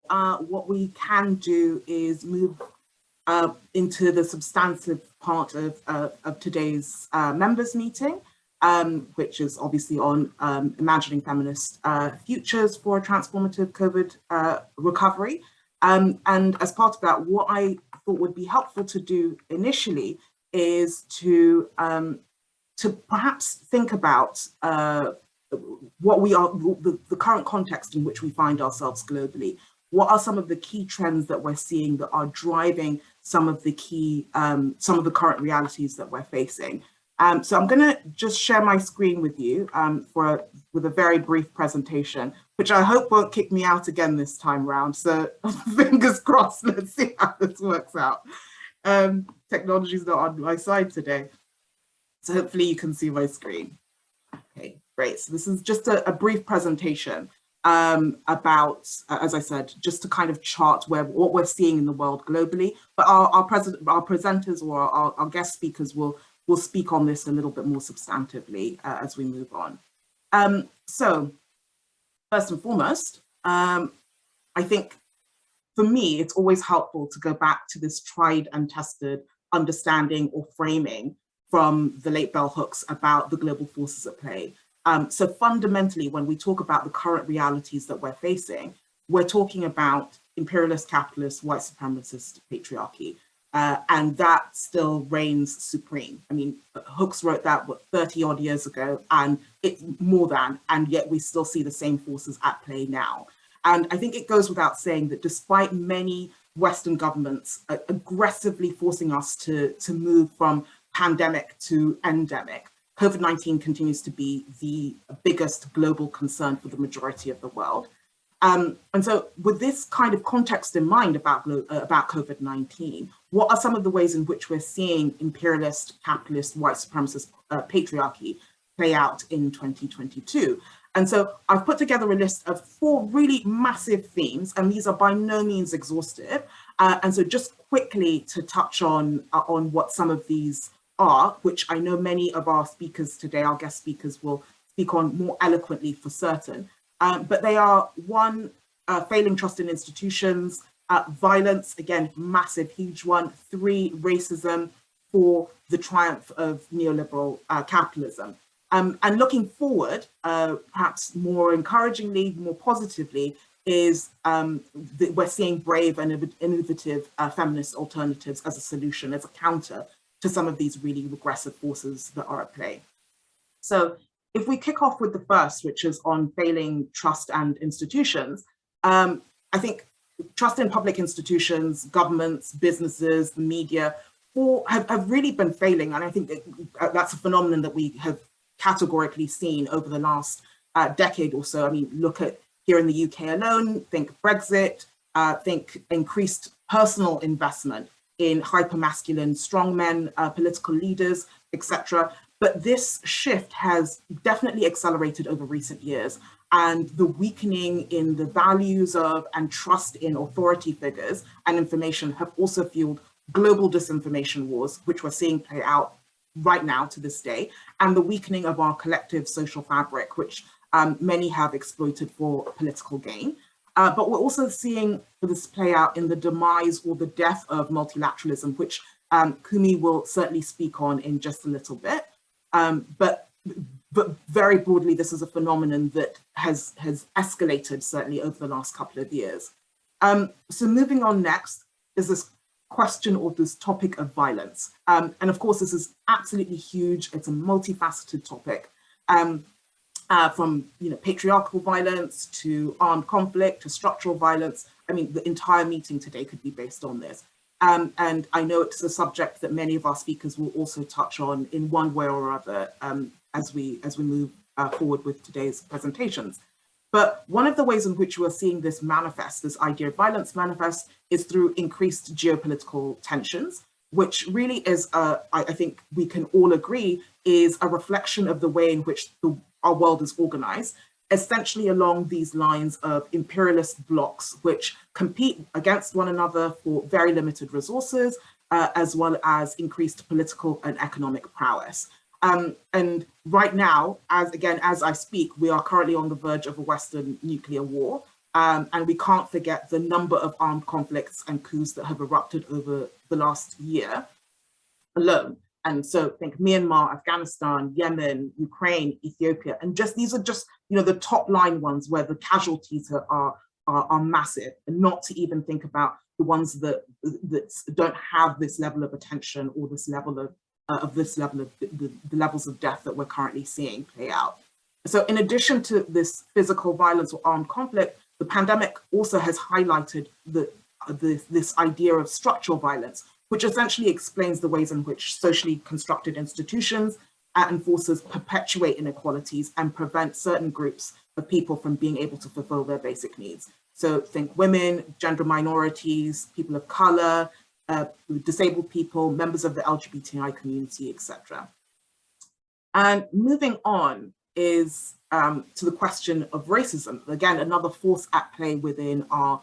what we can do is move into the substantive part of today's members meeting, which is obviously on imagining feminist futures for a transformative COVID recovery. And as part of that, what I thought would be helpful to do initially is to perhaps think about what we are, the current context in which we find ourselves globally. What are some of the key trends that we're seeing that are driving some of the key, some of the current realities that we're facing? So I'm going to just share my screen with you with a very brief presentation, which I hope won't kick me out again this time round. So fingers crossed, let's see how this works out. Technology's not on my side today. So hopefully you can see my screen. Okay, great. So this is just a brief presentation about, as I said, just to kind of chart what we're seeing in the world globally. But our presenters or our guest speakers will speak on this a little bit more substantively as we move on. So first and foremost, I think for me, it's always helpful to go back to this tried and tested understanding or framing from the late bell hooks about the global forces at play. So fundamentally, when we talk about the current realities that we're facing, we're talking about imperialist, capitalist, white supremacist patriarchy. And that still reigns supreme. I mean, Hooks wrote that, 30 odd years ago, and it's more than, and yet we still see the same forces at play now. And I think it goes without saying that despite many Western governments aggressively forcing us to move from pandemic to endemic, COVID-19 continues to be the biggest global concern for the majority of the world. And so with this kind of context in mind about COVID-19, what are some of the ways in which we're seeing imperialist, capitalist, white supremacist patriarchy play out in 2022? And so I've put together a list of 4 really massive themes, and these are by no means exhaustive. And so just quickly to touch on what some of these are, which I know many of our speakers today, our guest speakers, will speak on more eloquently for certain. But they are 1, failing trust in institutions, violence, again, massive, huge one, 3, racism, 4, the triumph of neoliberal capitalism. And looking forward, perhaps more encouragingly, more positively, is we're seeing brave and innovative feminist alternatives as a solution, as a counter to some of these really regressive forces that are at play. So if we kick off with the first, which is on failing trust and institutions, I think trust in public institutions, governments, businesses, the media, have really been failing. And I think that's a phenomenon that we have categorically seen over the last decade or so. I mean, look at here in the UK alone, think Brexit, think increased personal investment in hyper-masculine strongmen, political leaders, etc. But this shift has definitely accelerated over recent years, and the weakening in the values of and trust in authority figures and information have also fueled global disinformation wars, which we're seeing play out right now to this day, and the weakening of our collective social fabric, which many have exploited for political gain. But we're also seeing this play out in the demise or the death of multilateralism, which Kumi will certainly speak on in just a little bit. But very broadly, this is a phenomenon that has escalated certainly over the last couple of years. So moving on next is this question or this topic of violence. And of course, this is absolutely huge. It's a multifaceted topic. From patriarchal violence to armed conflict to structural violence. I mean, the entire meeting today could be based on this. And I know it's a subject that many of our speakers will also touch on in one way or other as we move forward with today's presentations. But one of the ways in which we're seeing this manifest, this idea of violence manifest, is through increased geopolitical tensions, which really is, I think we can all agree, is a reflection of the way in which our world is organized, essentially along these lines of imperialist blocs, which compete against one another for very limited resources, as well as increased political and economic prowess. And right now, as I speak, we are currently on the verge of a Western nuclear war. And we can't forget the number of armed conflicts and coups that have erupted over the last year alone. And so think Myanmar, Afghanistan, Yemen, Ukraine, Ethiopia, and just these are just, you know, the top line ones where the casualties are massive, and not to even think about the ones that don't have this level of attention or this level of the levels of death that we're currently seeing play out. So in addition to this physical violence or armed conflict, the pandemic also has highlighted this idea of structural violence, which essentially explains the ways in which socially constructed institutions and forces perpetuate inequalities and prevent certain groups of people from being able to fulfill their basic needs. So think women, gender minorities, people of color, disabled people, members of the LGBTI community, etc. And moving on is to the question of racism. Again, another force at play within our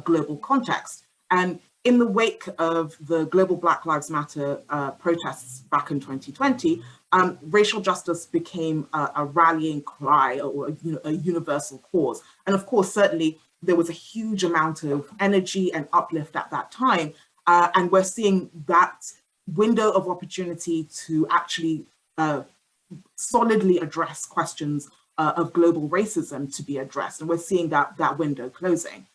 global context. And in the wake of the global Black Lives Matter protests back in 2020, racial justice became a rallying cry or a universal cause. And of course, certainly there was a huge amount of energy and uplift at that time. And we're seeing that window of opportunity to actually solidly address questions of global racism to be addressed. And we're seeing that window closing.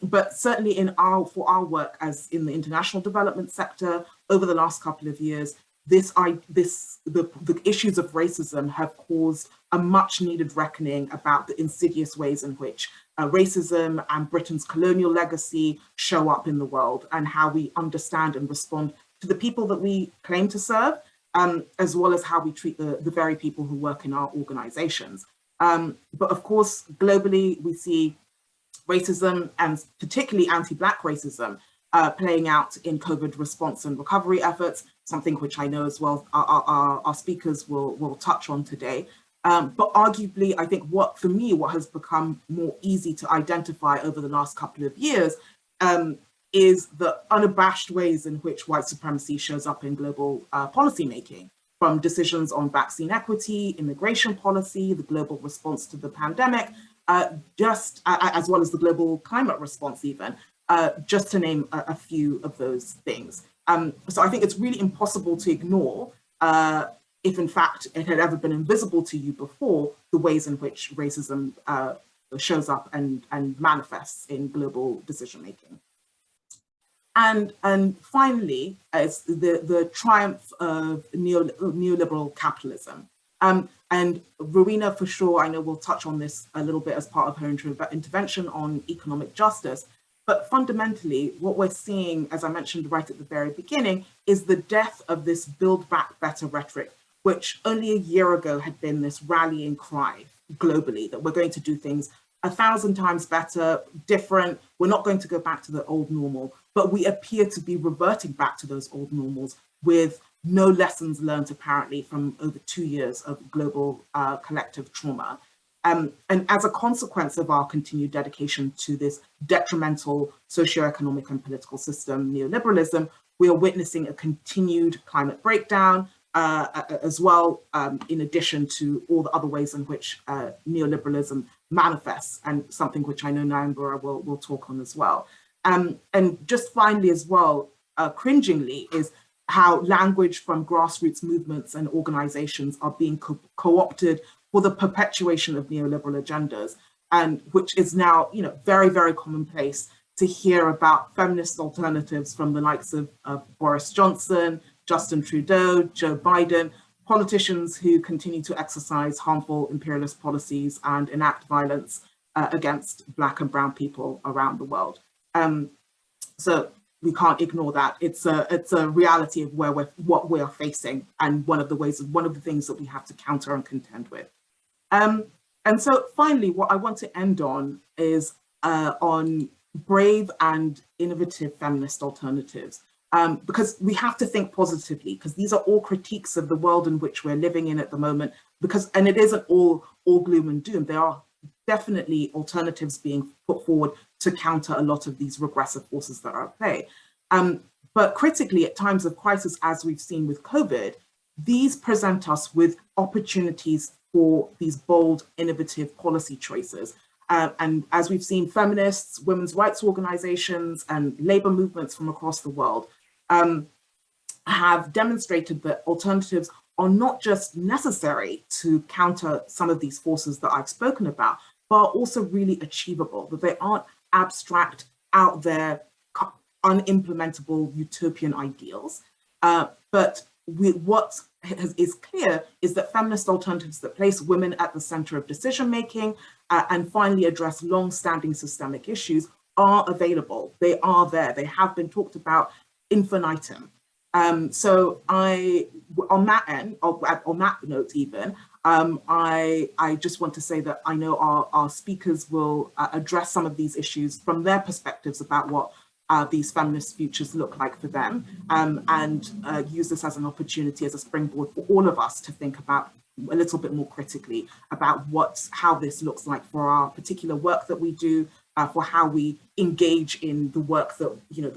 But certainly for our work as in the international development sector over the last couple of years, the issues of racism have caused a much needed reckoning about the insidious ways in which racism and Britain's colonial legacy show up in the world, and how we understand and respond to the people that we claim to serve, as well as how we treat the very people who work in our organizations. But of course, globally, we see racism, and particularly anti-Black racism, playing out in COVID response and recovery efforts, something which I know as well our speakers will touch on today. But arguably, I think what has become more easy to identify over the last couple of years is the unabashed ways in which white supremacy shows up in global policymaking, from decisions on vaccine equity, immigration policy, the global response to the pandemic, just as well as the global climate response even, just to name a few of those things. So I think it's really impossible to ignore, if in fact it had ever been invisible to you before, the ways in which racism shows up and manifests in global decision-making. And finally, it's the triumph of neoliberal capitalism. And Rowena, for sure, I know we'll touch on this a little bit as part of her intervention on economic justice. But fundamentally, what we're seeing, as I mentioned right at the very beginning, is the death of this build back better rhetoric, which only a year ago had been this rallying cry globally, that we're going to do things 1,000 times better, different. We're not going to go back to the old normal, but we appear to be reverting back to those old normals with no lessons learned, apparently, from over 2 years of global collective trauma. And as a consequence of our continued dedication to this detrimental socioeconomic and political system, neoliberalism, we are witnessing a continued climate breakdown, as well, in addition to all the other ways in which neoliberalism manifests, and something which I know Nyambura will talk on as well. And just finally as well, cringingly, is how language from grassroots movements and organizations are being co-opted for the perpetuation of neoliberal agendas, and which is now, very, very commonplace to hear about feminist alternatives from the likes of Boris Johnson, Justin Trudeau, Joe Biden, politicians who continue to exercise harmful imperialist policies and enact violence against Black and Brown people around the world. So we can't ignore that. It's a reality of what we are facing, and one of the things that we have to counter and contend with. And so finally, what I want to end on is on brave and innovative feminist alternatives. Because we have to think positively, because these are all critiques of the world in which we're living in at the moment, and it isn't all gloom and doom. There are definitely alternatives being put forward to counter a lot of these regressive forces that are at play. But critically, at times of crisis, as we've seen with COVID, these present us with opportunities for these bold, innovative policy choices. And as we've seen, feminists, women's rights organizations, and labor movements from across the world have demonstrated that alternatives are not just necessary to counter some of these forces that I've spoken about, but are also really achievable, that they aren't abstract, out there, unimplementable utopian ideals. But what is clear is that feminist alternatives that place women at the center of decision-making and finally address long-standing systemic issues are available. They are there. They have been talked about infinitum. So on that end, on that note even, I just want to say that I know our speakers will address some of these issues from their perspectives about what these feminist futures look like for them, and use this as an opportunity, as a springboard for all of us to think about a little bit more critically about how this looks like for our particular work that we do, for how we engage in the work that, in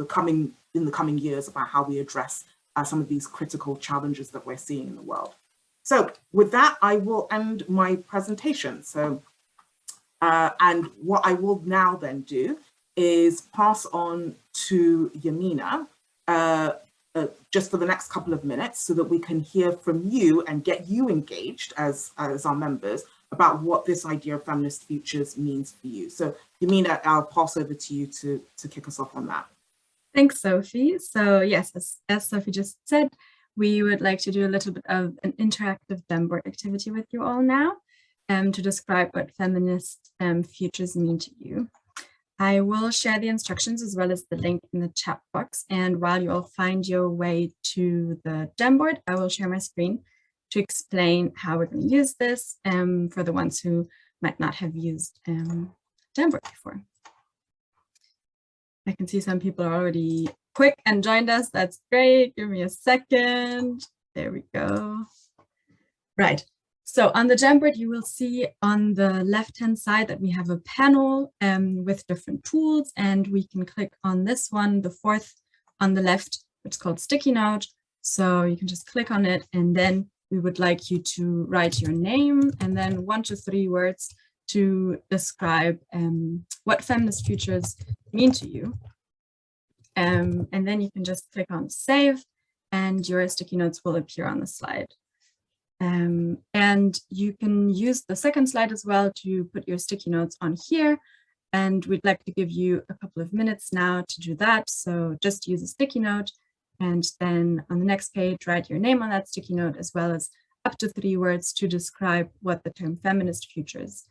the coming years, about how we address some of these critical challenges that we're seeing in the world. So with that, I will end my presentation. So, and what I will now then do is pass on to Yamina just for the next couple of minutes so that we can hear from you and get you engaged as our members about what this idea of feminist futures means for you. So Yamina, I'll pass over to you to kick us off on that. Thanks, Sophie. So yes, as Sophie just said, we would like to do a little bit of an interactive Jamboard activity with you all now to describe what feminist futures mean to you. I will share the instructions as well as the link in the chat box. And while you all find your way to the Jamboard, I will share my screen to explain how we're going to use this for the ones who might not have used Jamboard before. I can see some people are already quick and joined us. That's great. Give me a second. There we go. Right. So on the Jamboard, you will see on the left-hand side that we have a panel with different tools, and we can click on this one, the fourth on the left, which is called Sticky Note. So you can just click on it, and then we would like you to write your name and then 1 to 3 words to describe what feminist futures mean to you. And then you can just click on save, and your sticky notes will appear on the slide. And you can use the second slide as well to put your sticky notes on here. And we'd like to give you a couple of minutes now to do that. So just use a sticky note, and then on the next page, write your name on that sticky note, as well as up to 3 words to describe what the term feminist futures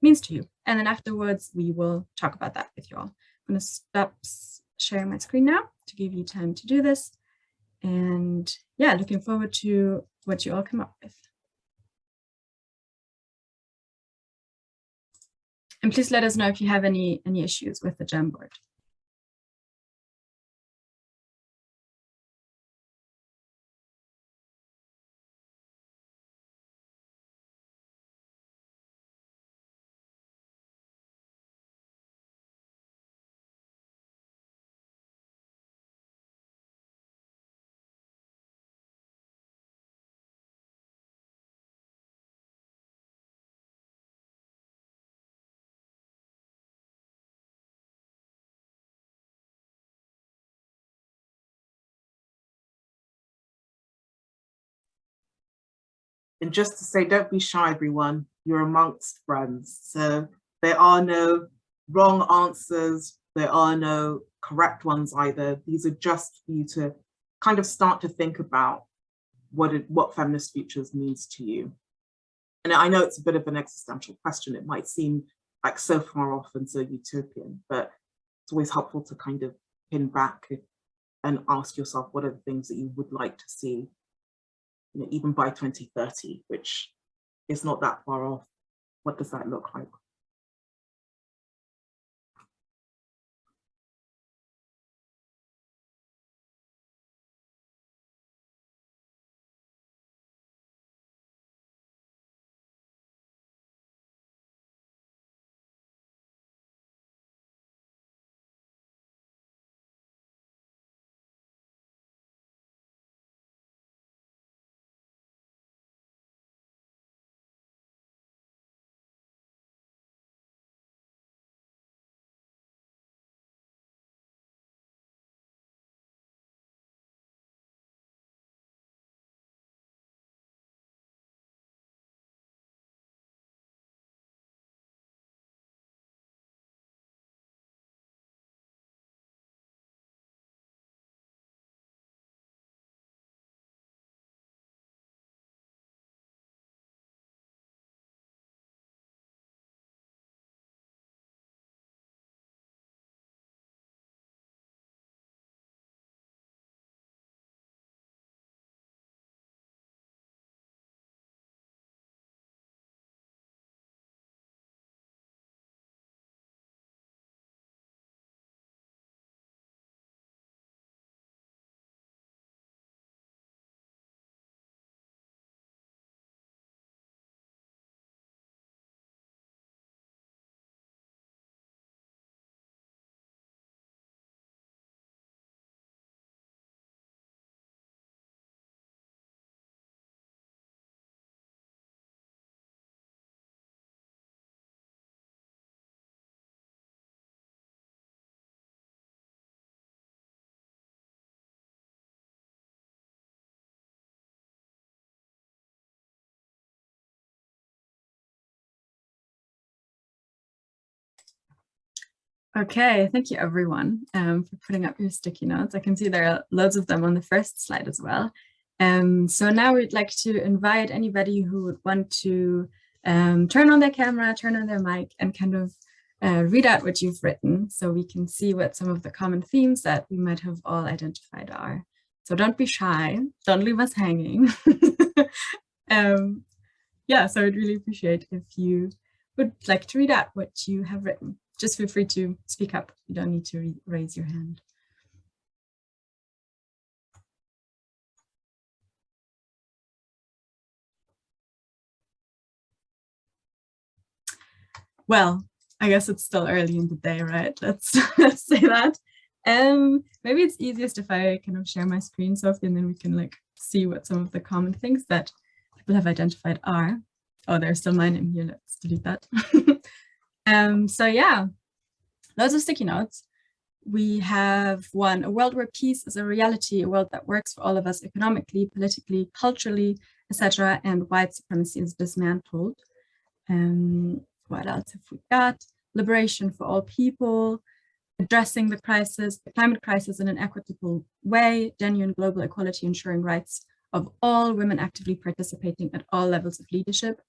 means to you. And then afterwards, we will talk about that with you all. I'm going to stop sharing my screen now to give you time to do this. And yeah, looking forward to what you all come up with. And please let us know if you have any issues with the Jamboard. And just to say, don't be shy, everyone. You're amongst friends. So there are no wrong answers. There are no correct ones either. These are just for you to kind of start to think about what feminist futures means to you. And I know it's a bit of an existential question. It might seem like so far off and so utopian, but it's always helpful to kind of pin back and ask yourself, what are the things that you would like to see, even by 2030, which is not that far off. What does that look like? Okay, thank you everyone for putting up your sticky notes. I can see there are loads of them on the first slide as well. So now we'd like to invite anybody who would want to turn on their camera, turn on their mic, and kind of read out what you've written so we can see what some of the common themes that we might have all identified are. So don't be shy, don't leave us hanging. Yeah, so I'd really appreciate if you would like to read out what you have written. Just feel free to speak up. You don't need to raise your hand. Well, I guess it's still early in the day, right? Let's say that. Maybe it's easiest if I kind of share my screen, Sophie, and then we can like see what some of the common things that people have identified are. Oh, there's still my name here. Let's delete that. So yeah, loads of sticky notes. We have one, a world where peace is a reality, a world that works for all of us economically, politically, culturally, etc., and white supremacy is dismantled. What else have we got? Liberation for all people, addressing the crisis, the climate crisis in an equitable way, genuine global equality, ensuring rights of all women actively participating at all levels of leadership.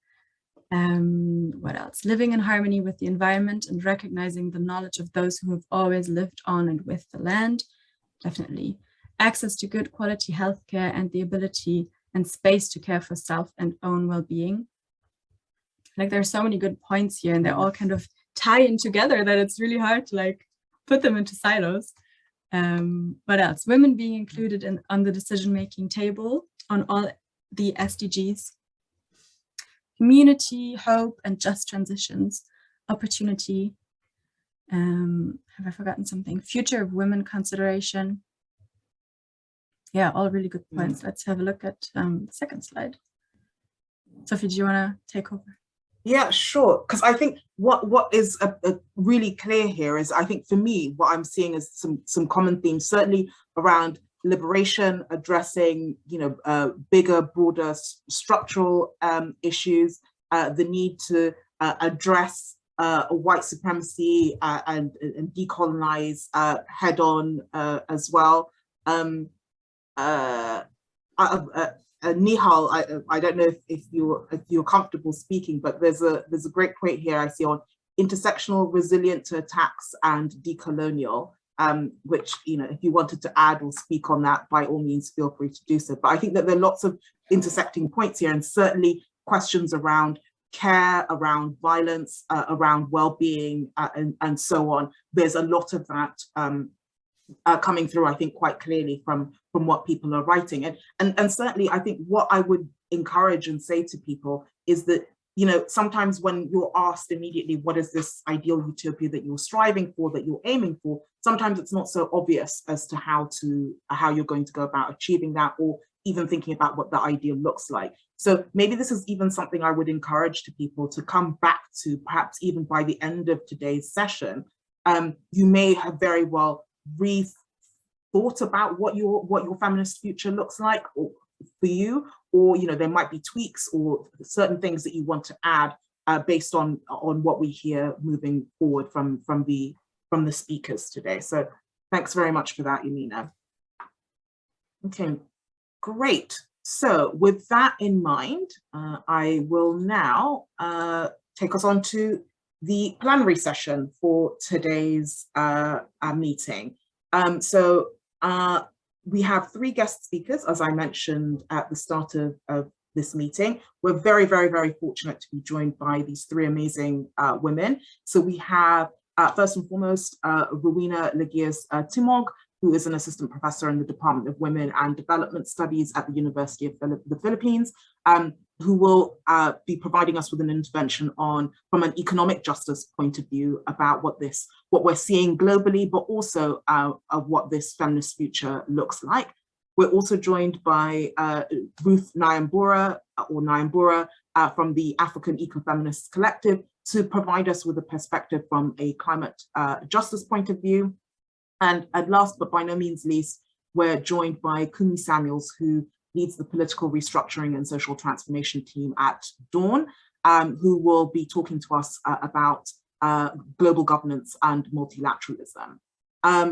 What else? Living in harmony with the environment and recognizing the knowledge of those who have always lived on and with the land. Definitely. Access to good quality healthcare and the ability and space to care for self and own well-being. Like there are so many good points here and they all kind of tie in together that it's really hard to like put them into silos. What else? Women being included on the decision-making table on all the SDGs. Community, hope, and just transitions. Opportunity. Have I forgotten something? Future of women consideration. Yeah, all really good points. Let's have a look at the second slide. Sophie, do you want to take over? Yeah, sure. Because I think what is really clear here is, I think for me, what I'm seeing is some common themes, certainly around liberation, addressing, bigger, broader structural issues, the need to address white supremacy and decolonize head on as well. Nihal, I don't know if you're comfortable speaking, but there's a great point here I see on intersectional, resilient to attacks, and decolonial, which, if you wanted to add or speak on that, by all means, feel free to do so. But I think that there are lots of intersecting points here, and certainly questions around care, around violence, around well-being, and so on. There's a lot of that coming through, I think, quite clearly from what people are writing. And certainly, I think what I would encourage and say to people is that, sometimes when you're asked immediately, what is this ideal utopia that you're striving for, that you're aiming for, sometimes it's not so obvious as to how you're going to go about achieving that, or even thinking about what the ideal looks like. So maybe this is even something I would encourage to people to come back to, perhaps even by the end of today's session. You may have very well thought about what your feminist future looks like for you, or there might be tweaks or certain things that you want to add based on what we hear moving forward from the speakers today. So thanks very much for that, Yamina. Okay, great. So with that in mind, I will now take us on to the plenary session for today's meeting. We have 3 guest speakers, as I mentioned at the start of this meeting. We're very, very, very fortunate to be joined by these 3 amazing women. So we have, first and foremost, Rowena Laguilles-Timog, who is an assistant professor in the Department of Women and Development Studies at the University of the Philippines, who will be providing us with an intervention from an economic justice point of view about what we're seeing globally, but also of what this feminist future looks like. We're also joined by Ruth Nyambura from the African Ecofeminists Collective to provide us with a perspective from a climate justice point of view. And last but by no means least, we're joined by Kumi Samuels, who leads the political restructuring and social transformation team at Dawn, who will be talking to us about global governance and multilateralism.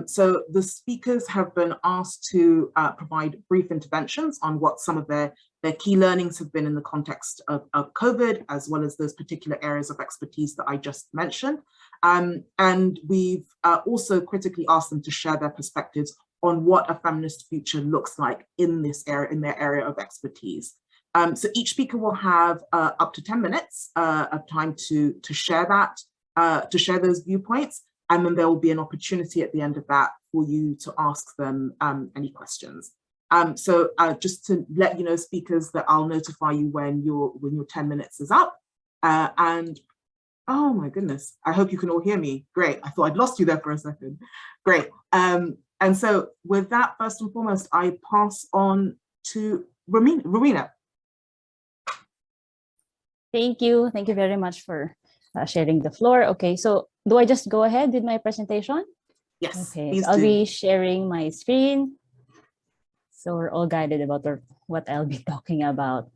So the speakers have been asked to provide brief interventions on what some of their key learnings have been in the context of COVID, as well as those particular areas of expertise that I just mentioned. And we've also critically asked them to share their perspectives on what a feminist future looks like in this area, in their area of expertise. So each speaker will have up to 10 minutes of time to share that, to share those viewpoints. And then there will be an opportunity at the end of that for you to ask them any questions. So just to let you know, speakers, that I'll notify you when your 10 minutes is up. And oh my goodness, I hope you can all hear me. Great. I thought I'd lost you there for a second. Great. And so with that, first and foremost, I pass on to Rowena. Thank you. Thank you very much for sharing the floor. Okay, so do I just go ahead with my presentation? Yes. Okay, so I'll be sharing my screen. So we're all guided about what I'll be talking about.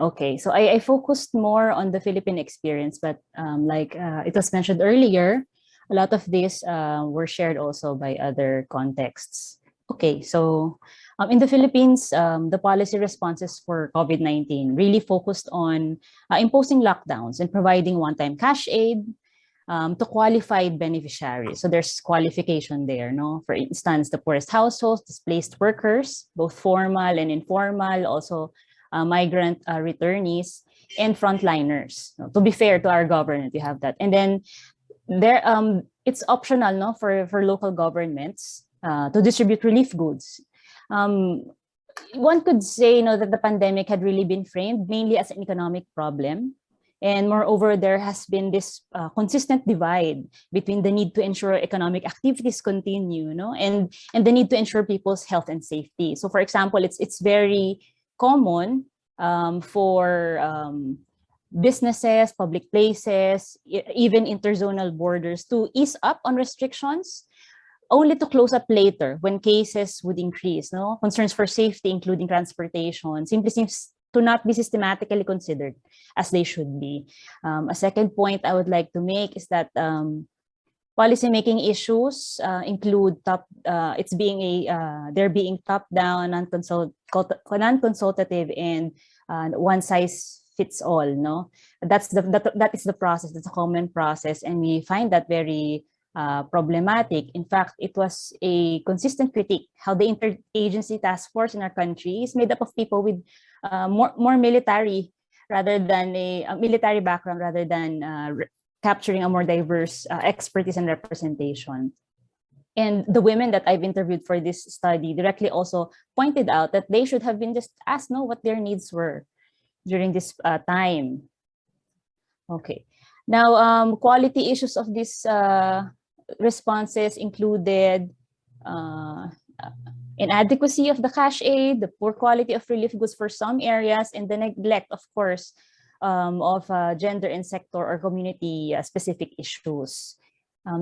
Okay, so I focused more on the Philippine experience, but like it was mentioned earlier, a lot of these were shared also by other contexts. Okay, so in the Philippines, the policy responses for COVID-19 really focused on imposing lockdowns and providing one-time cash aid to qualified beneficiaries. So there's qualification there, no? For instance, the poorest households, displaced workers, both formal and informal, also migrant returnees, and frontliners. To be fair to our government, you have that. And then there, it's optional, no, for local governments to distribute relief goods. One could say, that the pandemic had really been framed mainly as an economic problem. And moreover, there has been this consistent divide between the need to ensure economic activities continue, and the need to ensure people's health and safety. So for example, it's very common for businesses, public places, even interzonal borders to ease up on restrictions, only to close up later when cases would increase. Concerns for safety, including transportation, simply seems to not be systematically considered as they should be. A second point I would like to make is that policymaking issues include they're being top-down, non-consultative, and one size fits all. No, that is the process. That's a common process, and we find that very problematic. In fact, it was a consistent critique how the interagency task force in our country is made up of people with more military rather than a military background, rather than capturing a more diverse expertise and representation. And the women that I've interviewed for this study directly also pointed out that they should have been just asked what their needs were during this time. Okay, now quality issues of these responses included inadequacy of the cash aid, the poor quality of relief goods for some areas, and the neglect, of course, of gender and sector or community specific issues.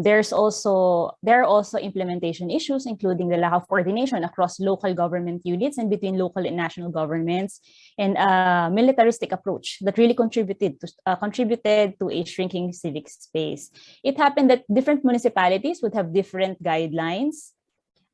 There are also implementation issues, including the lack of coordination across local government units and between local and national governments, and a militaristic approach that really contributed to a shrinking civic space. It happened that different municipalities would have different guidelines,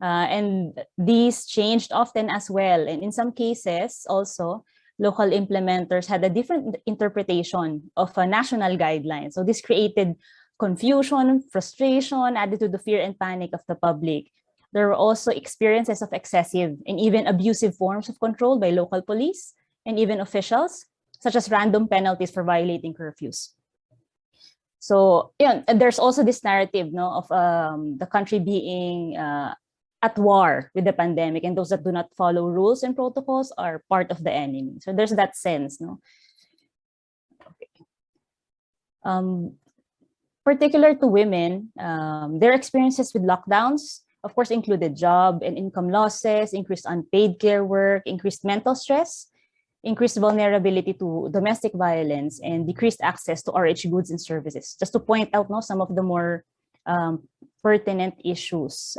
and these changed often as well. And in some cases, also, local implementers had a different interpretation of a national guideline. So this created confusion, frustration, added to the fear and panic of the public. There were also experiences of excessive and even abusive forms of control by local police and even officials, such as random penalties for violating curfews. So there's also this narrative of the country being at war with the pandemic, and those that do not follow rules and protocols are part of the enemy. So there's that sense. Okay. Particular to women, their experiences with lockdowns, of course, included job and income losses, increased unpaid care work, increased mental stress, increased vulnerability to domestic violence, and decreased access to RH goods and services. Just to point out some of the more pertinent issues.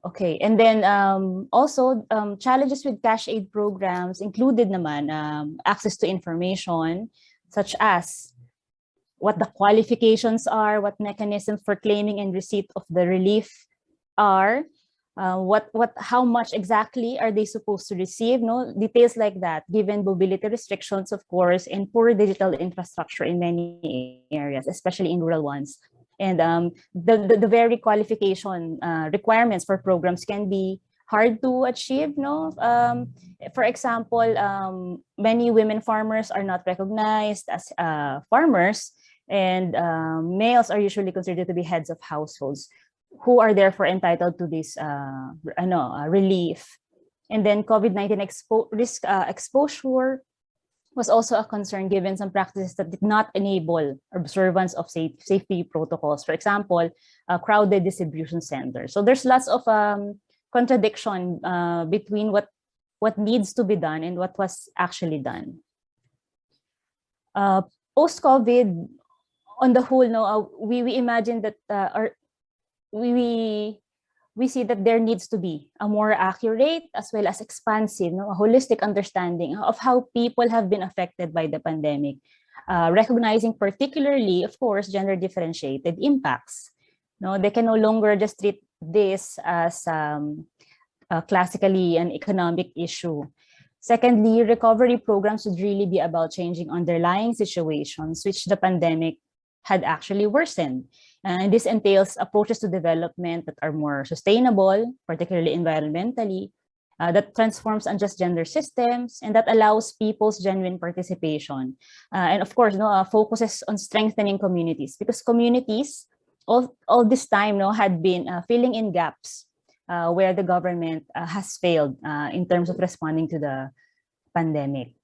Okay. And then also challenges with cash aid programs included naman access to information, such as what the qualifications are, what mechanisms for claiming and receipt of the relief are, how much exactly are they supposed to receive, no details like that, given mobility restrictions, of course, and poor digital infrastructure in many areas, especially in rural ones. And the very qualification requirements for programs can be hard to achieve, no? For example, many women farmers are not recognized as farmers, and males are usually considered to be heads of households, who are therefore entitled to this relief. And then COVID-19 risk exposure was also a concern, given some practices that did not enable observance of safety protocols. For example, crowded distribution centers. So there's lots of contradiction between what needs to be done and what was actually done. Post-COVID, on the whole, no, we imagine that we see that there needs to be a more accurate as well as expansive, a holistic understanding of how people have been affected by the pandemic, recognizing particularly, of course, gender differentiated impacts. No, they can no longer just treat this as classically an economic issue. Secondly, recovery programs should really be about changing underlying situations which the pandemic had actually worsened. And this entails approaches to development that are more sustainable, particularly environmentally, that transforms unjust gender systems, and that allows people's genuine participation. And of course, focuses on strengthening communities, because communities all this time had been filling in gaps where the government has failed in terms of responding to the pandemic.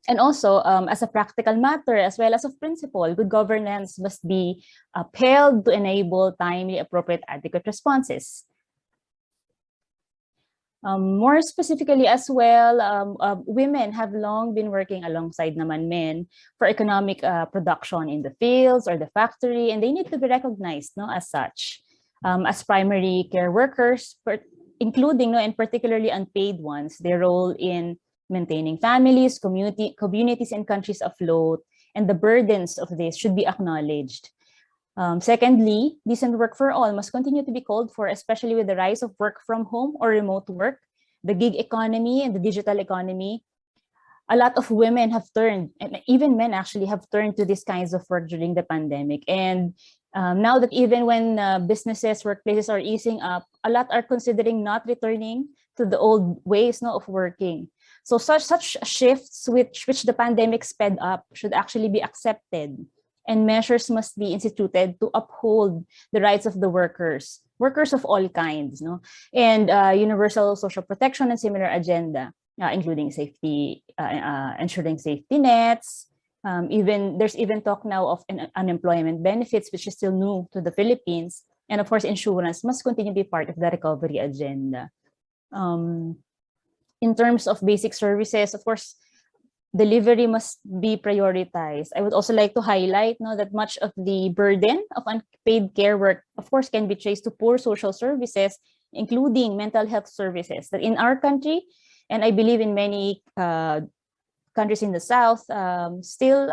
And also, as a practical matter, as well as of principle, good governance must be upheld to enable timely, appropriate, adequate responses. More specifically as well, women have long been working alongside naman men for economic production in the fields or the factory, and they need to be recognized as such, as primary care workers, including and particularly unpaid ones, their role in maintaining families, communities, and countries afloat, and the burdens of this should be acknowledged. Secondly, decent work for all must continue to be called for, especially with the rise of work from home or remote work, the gig economy, and the digital economy. A lot of women have turned, and even men actually have turned to these kinds of work during the pandemic. And now that even when businesses, workplaces are easing up, a lot are considering not returning to the old ways of working. So such shifts which the pandemic sped up should actually be accepted, and measures must be instituted to uphold the rights of the workers of all kinds, and universal social protection and similar agenda, including safety, ensuring safety nets. There's even talk now of unemployment benefits, which is still new to the Philippines, and of course, insurance must continue to be part of the recovery agenda. In terms of basic services, of course, delivery must be prioritized. I would also like to highlight that much of the burden of unpaid care work, of course, can be traced to poor social services, including mental health services, that in our country, and I believe in many countries in the South, still,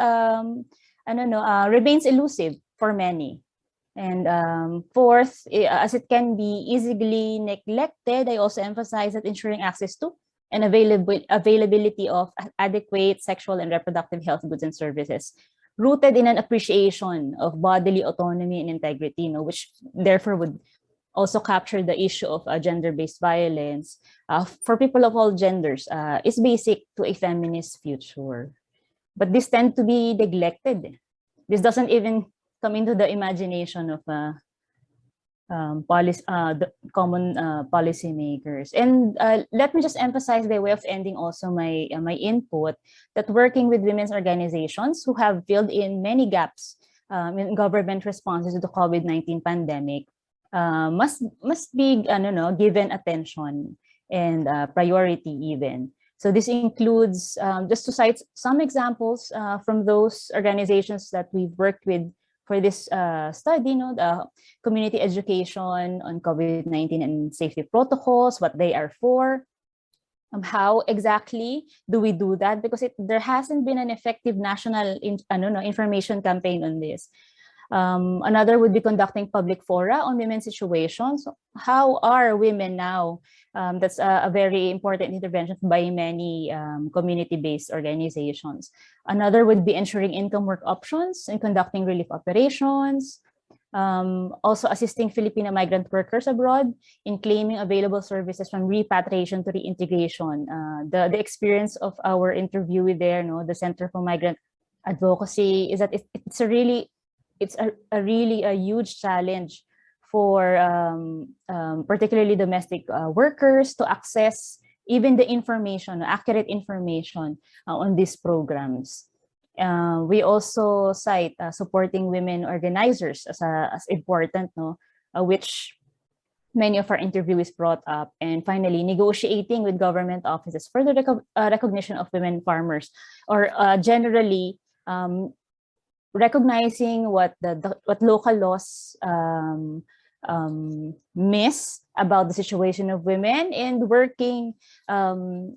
remains elusive for many. And fourth, as it can be easily neglected, I also emphasize that ensuring access to and availability of adequate sexual and reproductive health goods and services, rooted in an appreciation of bodily autonomy and integrity, which therefore would also capture the issue of gender-based violence for people of all genders, is basic to a feminist future. But this tend to be neglected. This doesn't even come into the imagination of the common policymakers. And let me just emphasize, by way of ending also my input, that working with women's organizations who have filled in many gaps in government responses to the COVID-19 pandemic must be given attention and priority even. So this includes, just to cite some examples from those organizations that we've worked with for this study, the community education on COVID-19 and safety protocols, what they are for, How exactly do we do that? Because there hasn't been an effective national information campaign on this. Another would be conducting public fora on women's situations. How are women now? That's a very important intervention by many community-based organizations. Another would be ensuring income work options and conducting relief operations. Also assisting Filipino migrant workers abroad in claiming available services from repatriation to reintegration. The experience of our interviewee there, the Center for Migrant Advocacy, is that it's a really huge challenge for particularly domestic workers to access even the information, accurate information on these programs. We also cite supporting women organizers as important, which many of our interviewees brought up. And finally, negotiating with government offices for the recognition of women farmers, or generally recognizing what local laws miss about the situation of women, and working through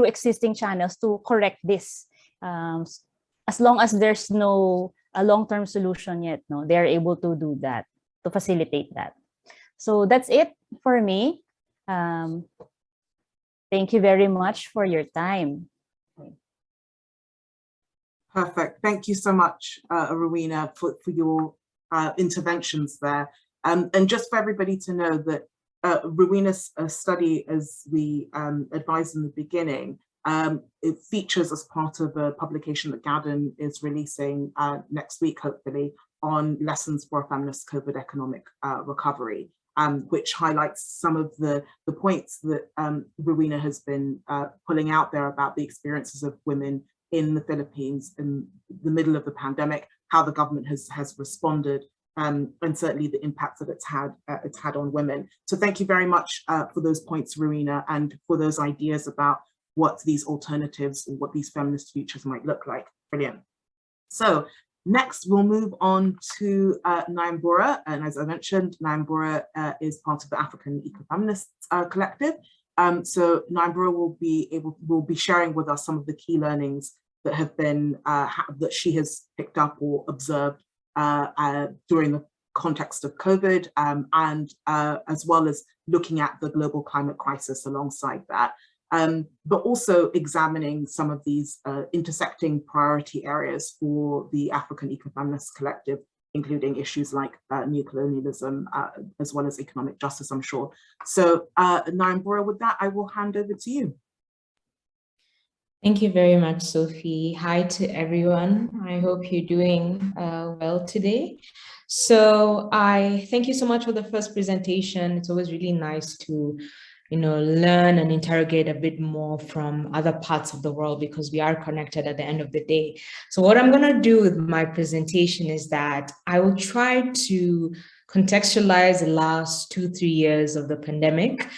existing channels to correct this. As long as there's no long-term solution yet, they are able to do that, to facilitate that. So that's it for me. Thank you very much for your time. Perfect. Thank you so much, Rowena, for your interventions there. And just for everybody to know that Rowena's study, as we advised in the beginning, it features as part of a publication that GADN is releasing next week, hopefully, on lessons for a feminist COVID economic recovery, which highlights some of the points that Rowena has been pulling out there about the experiences of women in the Philippines in the middle of the pandemic, how the government has responded, and certainly the impact that it's had on women. So thank you very much for those points, Rowena, and for those ideas about what these alternatives or what these feminist futures might look like. Brilliant. So next we'll move on to Nyambura. And as I mentioned, Nyambura is part of the African Ecofeminists collective. So Nyambura will be sharing with us some of the key learnings that have been, that she has picked up or observed during the context of COVID, and as well as looking at the global climate crisis alongside that. But also examining some of these intersecting priority areas for the African Ecofeminist collective, including issues like neocolonialism, as well as economic justice, I'm sure. So Nyambura, with that, I will hand over to you. Thank you very much, Sophie. Hi to everyone. I hope you're doing well today. So I thank you so much for the first presentation. It's always really nice to learn and interrogate a bit more from other parts of the world, because we are connected at the end of the day. So what I'm going to do with my presentation is that I will try to contextualize the last 2-3 years of the pandemic,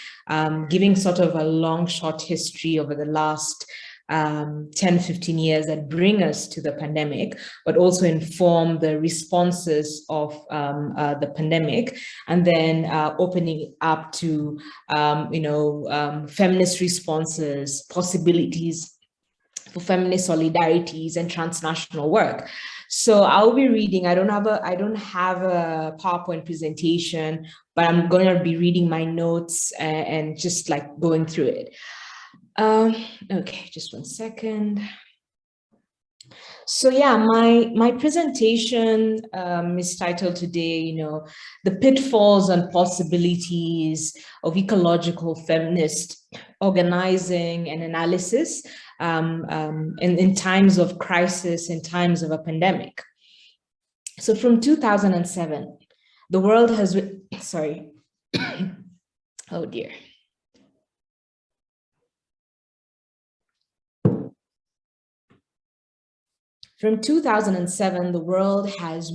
giving sort of a long, short history over the last 10-15 years that bring us to the pandemic, but also inform the responses of the pandemic, and then opening up to feminist responses, possibilities for feminist solidarities and transnational work. So I'll be reading. I don't have a PowerPoint presentation, but I'm going to be reading my notes and just like going through it. Okay, just one second. So yeah, my presentation is titled today, the pitfalls and possibilities of ecological feminist organizing and analysis in times of crisis, in times of a pandemic. So from 2007, the world has, sorry, oh dear. From 2007, the world has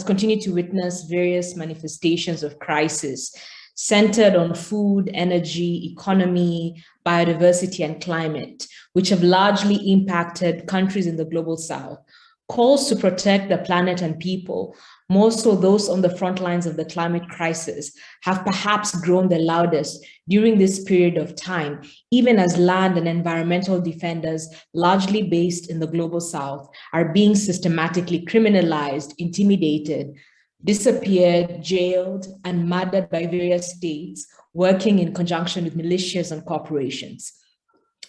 continued to witness various manifestations of crisis centered on food, energy, economy, biodiversity, and climate, which have largely impacted countries in the global south. Calls to protect the planet and people, More so those on the front lines of the climate crisis, have perhaps grown the loudest during this period of time, even as land and environmental defenders, largely based in the global south, are being systematically criminalized, intimidated, disappeared, jailed, and murdered by various states working in conjunction with militias and corporations.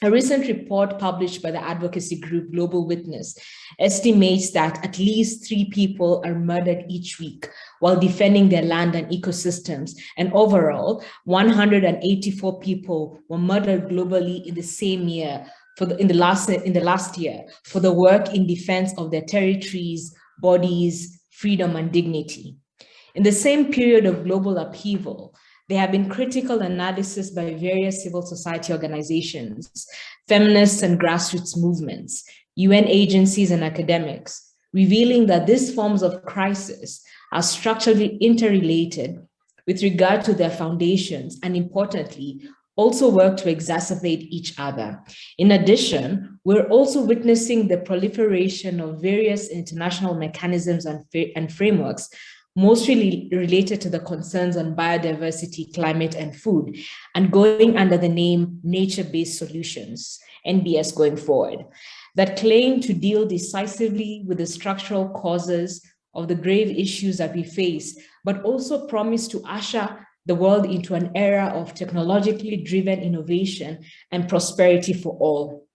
A recent report published by the advocacy group Global Witness estimates that at least 3 people are murdered each week while defending their land and ecosystems. And overall, 184 people were murdered globally in the same year, in the last year, for the work in defense of their territories, bodies, freedom, and dignity. In the same period of global upheaval, there have been critical analysis by various civil society organizations, feminists and grassroots movements, UN agencies and academics, revealing that these forms of crisis are structurally interrelated with regard to their foundations and, importantly, also work to exacerbate each other. In addition, we're also witnessing the proliferation of various international mechanisms and frameworks, mostly related to the concerns on biodiversity, climate, and food, and going under the name nature-based solutions, NBS going forward, that claim to deal decisively with the structural causes of the grave issues that we face, but also promise to usher the world into an era of technologically driven innovation and prosperity for all.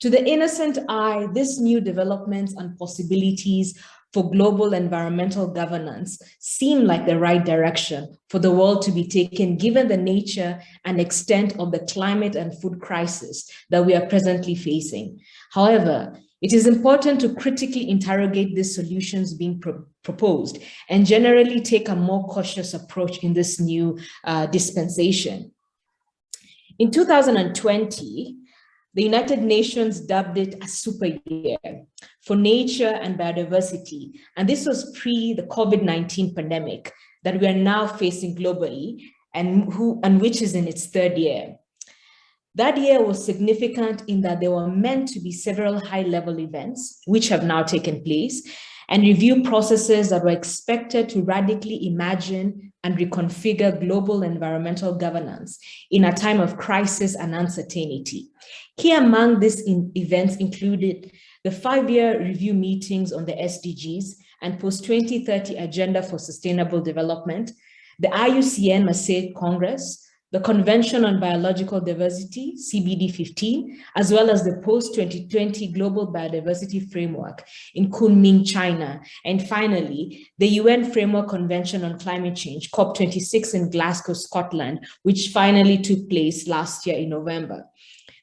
To the innocent eye, these new developments and possibilities for global environmental governance seem like the right direction for the world to be taken, given the nature and extent of the climate and food crisis that we are presently facing. However, it is important to critically interrogate these solutions being proposed and generally take a more cautious approach in this new dispensation. In 2020, the United Nations dubbed it a super year for nature and biodiversity. And this was pre the COVID-19 pandemic that we are now facing globally and which is in its 3rd year. That year was significant in that there were meant to be several high-level events, which have now taken place, and review processes that were expected to radically imagine and reconfigure global environmental governance in a time of crisis and uncertainty. Key among these events included the 5-year review meetings on the SDGs and post-2030 Agenda for Sustainable Development, the IUCN Marseille Congress, the Convention on Biological Diversity, CBD-15, as well as the post-2020 Global Biodiversity Framework in Kunming, China, and finally, the UN Framework Convention on Climate Change, COP26 in Glasgow, Scotland, which finally took place last year in November.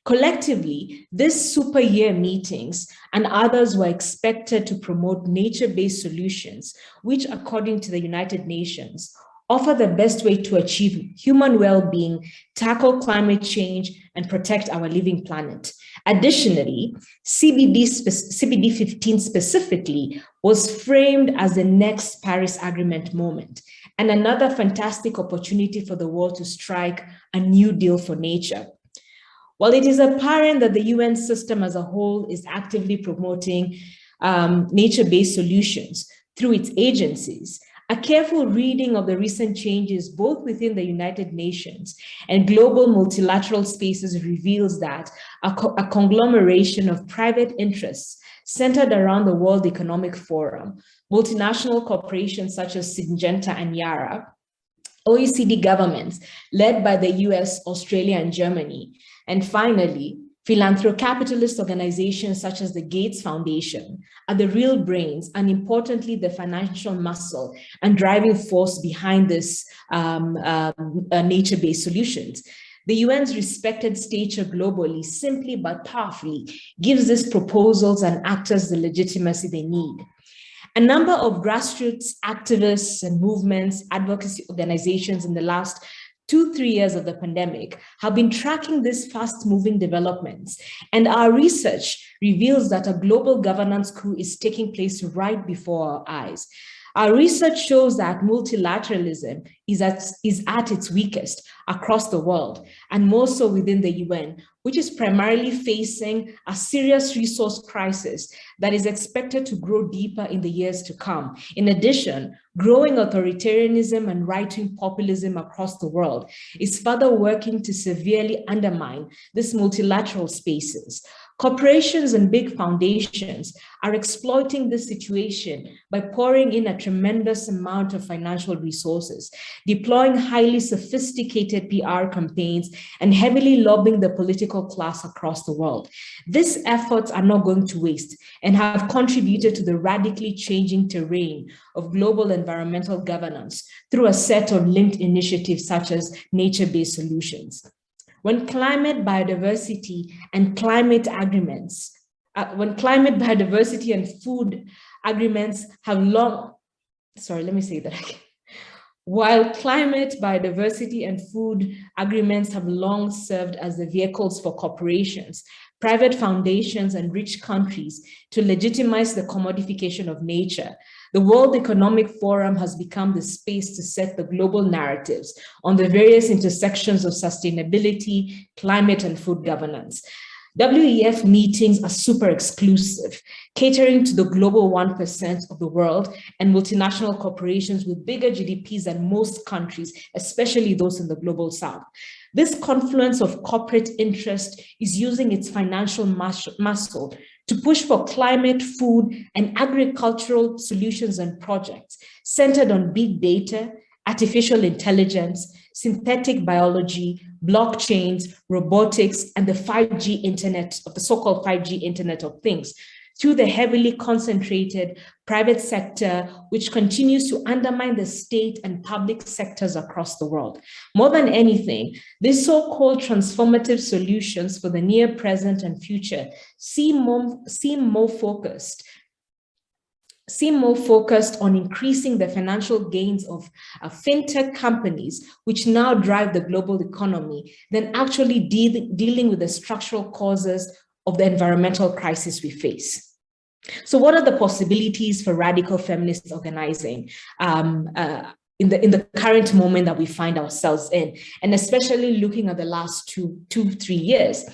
Collectively, these super year meetings and others were expected to promote nature-based solutions, which, according to the United Nations, offer the best way to achieve human well-being, tackle climate change, and protect our living planet. Additionally, CBD-15 specifically was framed as the next Paris Agreement moment and another fantastic opportunity for the world to strike a new deal for nature. While it is apparent that the UN system as a whole is actively promoting nature-based solutions through its agencies, a careful reading of the recent changes both within the United Nations and global multilateral spaces reveals that a conglomeration of private interests centered around the World Economic Forum, multinational corporations such as Syngenta and Yara, OECD governments led by the US, Australia, and Germany, and finally, philanthrocapitalist organizations such as the Gates Foundation are the real brains and, importantly, the financial muscle and driving force behind this nature-based solutions. The UN's respected stature globally simply but powerfully gives these proposals and actors the legitimacy they need. A number of grassroots activists and movements, advocacy organizations in the last 2-3 years of the pandemic have been tracking these fast-moving developments, and our research reveals that a global governance coup is taking place right before our eyes. Our research shows that multilateralism is at its weakest across the world, and more so within the UN, which is primarily facing a serious resource crisis that is expected to grow deeper in the years to come. In addition, growing authoritarianism and right-wing populism across the world is further working to severely undermine these multilateral spaces. Corporations and big foundations are exploiting this situation by pouring in a tremendous amount of financial resources, deploying highly sophisticated PR campaigns, and heavily lobbying the political class across the world. These efforts are not going to waste and have contributed to the radically changing terrain of global environmental governance through a set of linked initiatives such as nature-based solutions. When climate, biodiversity, and climate agreements, food agreements have long, While climate, biodiversity, and food agreements have long served as the vehicles for corporations, private foundations, and rich countries to legitimize the commodification of nature, the World Economic Forum has become the space to set the global narratives on the various intersections of sustainability, climate, and food governance. WEF meetings are super exclusive, catering to the global 1% of the world and multinational corporations with bigger GDPs than most countries, especially those in the global south. This confluence of corporate interest is using its financial muscle to push for climate, food, and agricultural solutions and projects centered on big data, artificial intelligence, synthetic biology, blockchains, robotics, and the 5G internet of the so-called 5G Internet of Things, through the heavily concentrated private sector, which continues to undermine the state and public sectors across the world. More than anything, these so-called transformative solutions for the near, present, and future seem more focused on increasing the financial gains of fintech companies, which now drive the global economy, than actually dealing with the structural causes of the environmental crisis we face. So what are the possibilities for radical feminist organizing in the current moment that we find ourselves in, and especially looking at the last 3 years?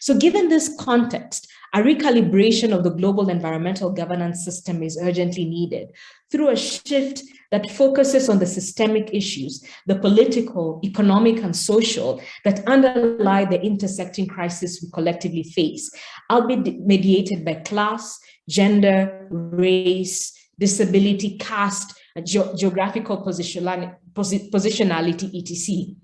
So given this context, a recalibration of the global environmental governance system is urgently needed through a shift that focuses on the systemic issues, the political, economic, and social that underlie the intersecting crisis we collectively face, albeit mediated by class, gender, race, disability, caste, geographical positionality, etc.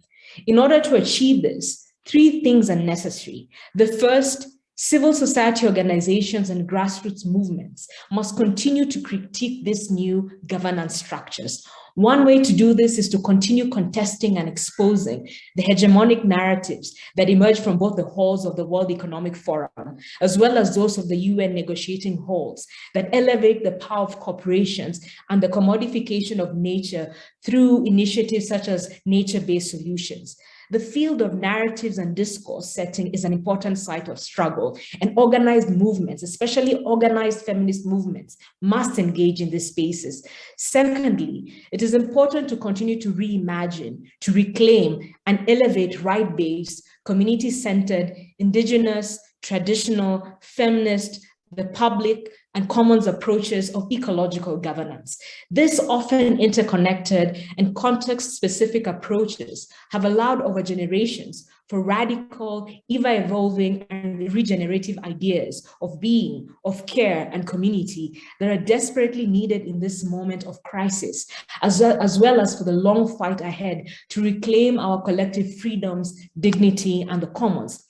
In order to achieve this, 3 things are necessary. The first, civil society organizations and grassroots movements must continue to critique these new governance structures. One way to do this is to continue contesting and exposing the hegemonic narratives that emerge from both the halls of the World Economic Forum, as well as those of the UN negotiating halls that elevate the power of corporations and the commodification of nature through initiatives such as nature-based solutions. The field of narratives and discourse setting is an important site of struggle, and organized movements, especially organized feminist movements, must engage in these spaces. Secondly, it is important to continue to reimagine, to reclaim, and elevate right-based, community-centered, indigenous, traditional, feminist, the public, and commons approaches of ecological governance. This often interconnected and context-specific approaches have allowed over generations for radical, ever-evolving, and regenerative ideas of being, of care, and community that are desperately needed in this moment of crisis, as well as for the long fight ahead to reclaim our collective freedoms, dignity, and the commons.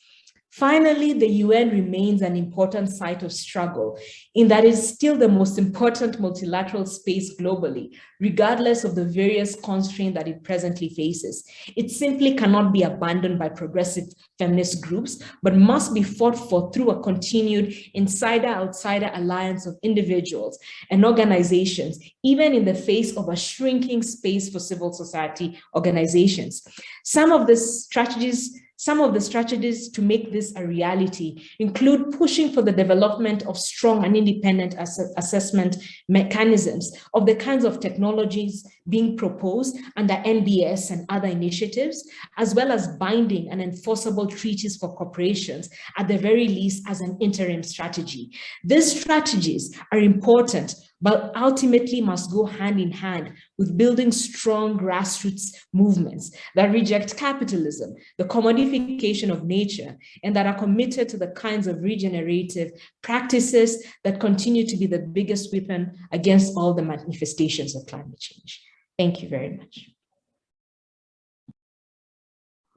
Finally, the UN remains an important site of struggle in that it's still the most important multilateral space globally, regardless of the various constraints that it presently faces. It simply cannot be abandoned by progressive feminist groups, but must be fought for through a continued insider-outsider alliance of individuals and organizations, even in the face of a shrinking space for civil society organizations. Some of the strategies Some of the strategies to make this a reality include pushing for the development of strong and independent assessment mechanisms of the kinds of technologies being proposed under NBS and other initiatives, as well as binding and enforceable treaties for corporations, at the very least as an interim strategy. These strategies are important, but ultimately must go hand in hand with building strong grassroots movements that reject capitalism, the commodification of nature, and that are committed to the kinds of regenerative practices that continue to be the biggest weapon against all the manifestations of climate change. Thank you very much.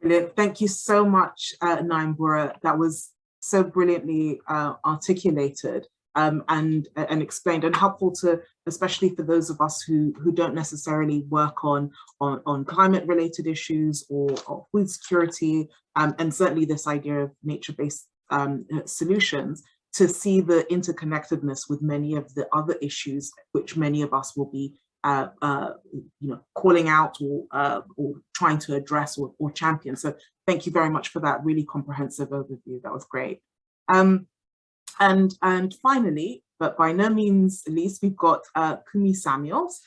Brilliant. Thank you so much, Nyambura. That was so brilliantly articulated. And explained, and helpful to, especially for those of us who don't necessarily work on climate-related issues or food security, and certainly this idea of nature-based solutions, to see the interconnectedness with many of the other issues which many of us will be calling out or trying to address or champion. So thank you very much for that really comprehensive overview. That was great. And finally, but by no means least, we've got Kumi Samuels,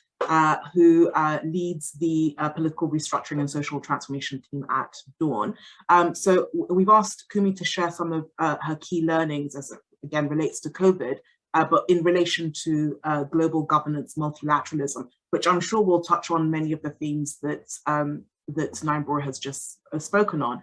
who leads the political restructuring and social transformation team at Dawn. So we've asked Kumi to share some of her key learnings as it, again, relates to COVID, but in relation to global governance, multilateralism, which I'm sure will touch on many of the themes that that Nyambura has just spoken on,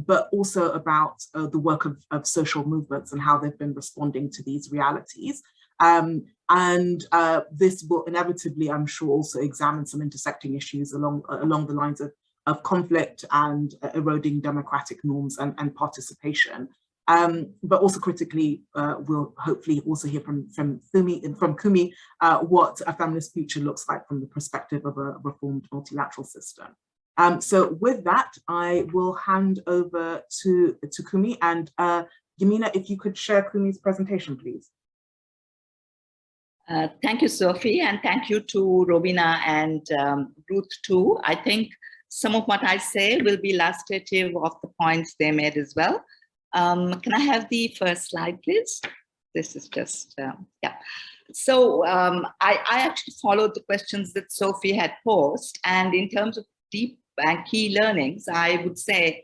but also about the work of social movements and how they've been responding to these realities. This will inevitably, I'm sure, also examine some intersecting issues along the lines of conflict and eroding democratic norms and participation. But also critically, we'll hopefully also hear from Kumi what a feminist future looks like from the perspective of a reformed multilateral system. So with that, I will hand over to Kumi, and Yamina, if you could share Kumi's presentation, please. Thank you, Sophie, and thank you to Rowena and Ruth too. I think some of what I say will be illustrative of the points they made as well. Can I have the first slide, please? This is just, yeah. So I actually followed the questions that Sophie had posed, and in terms of deep and key learnings, I would say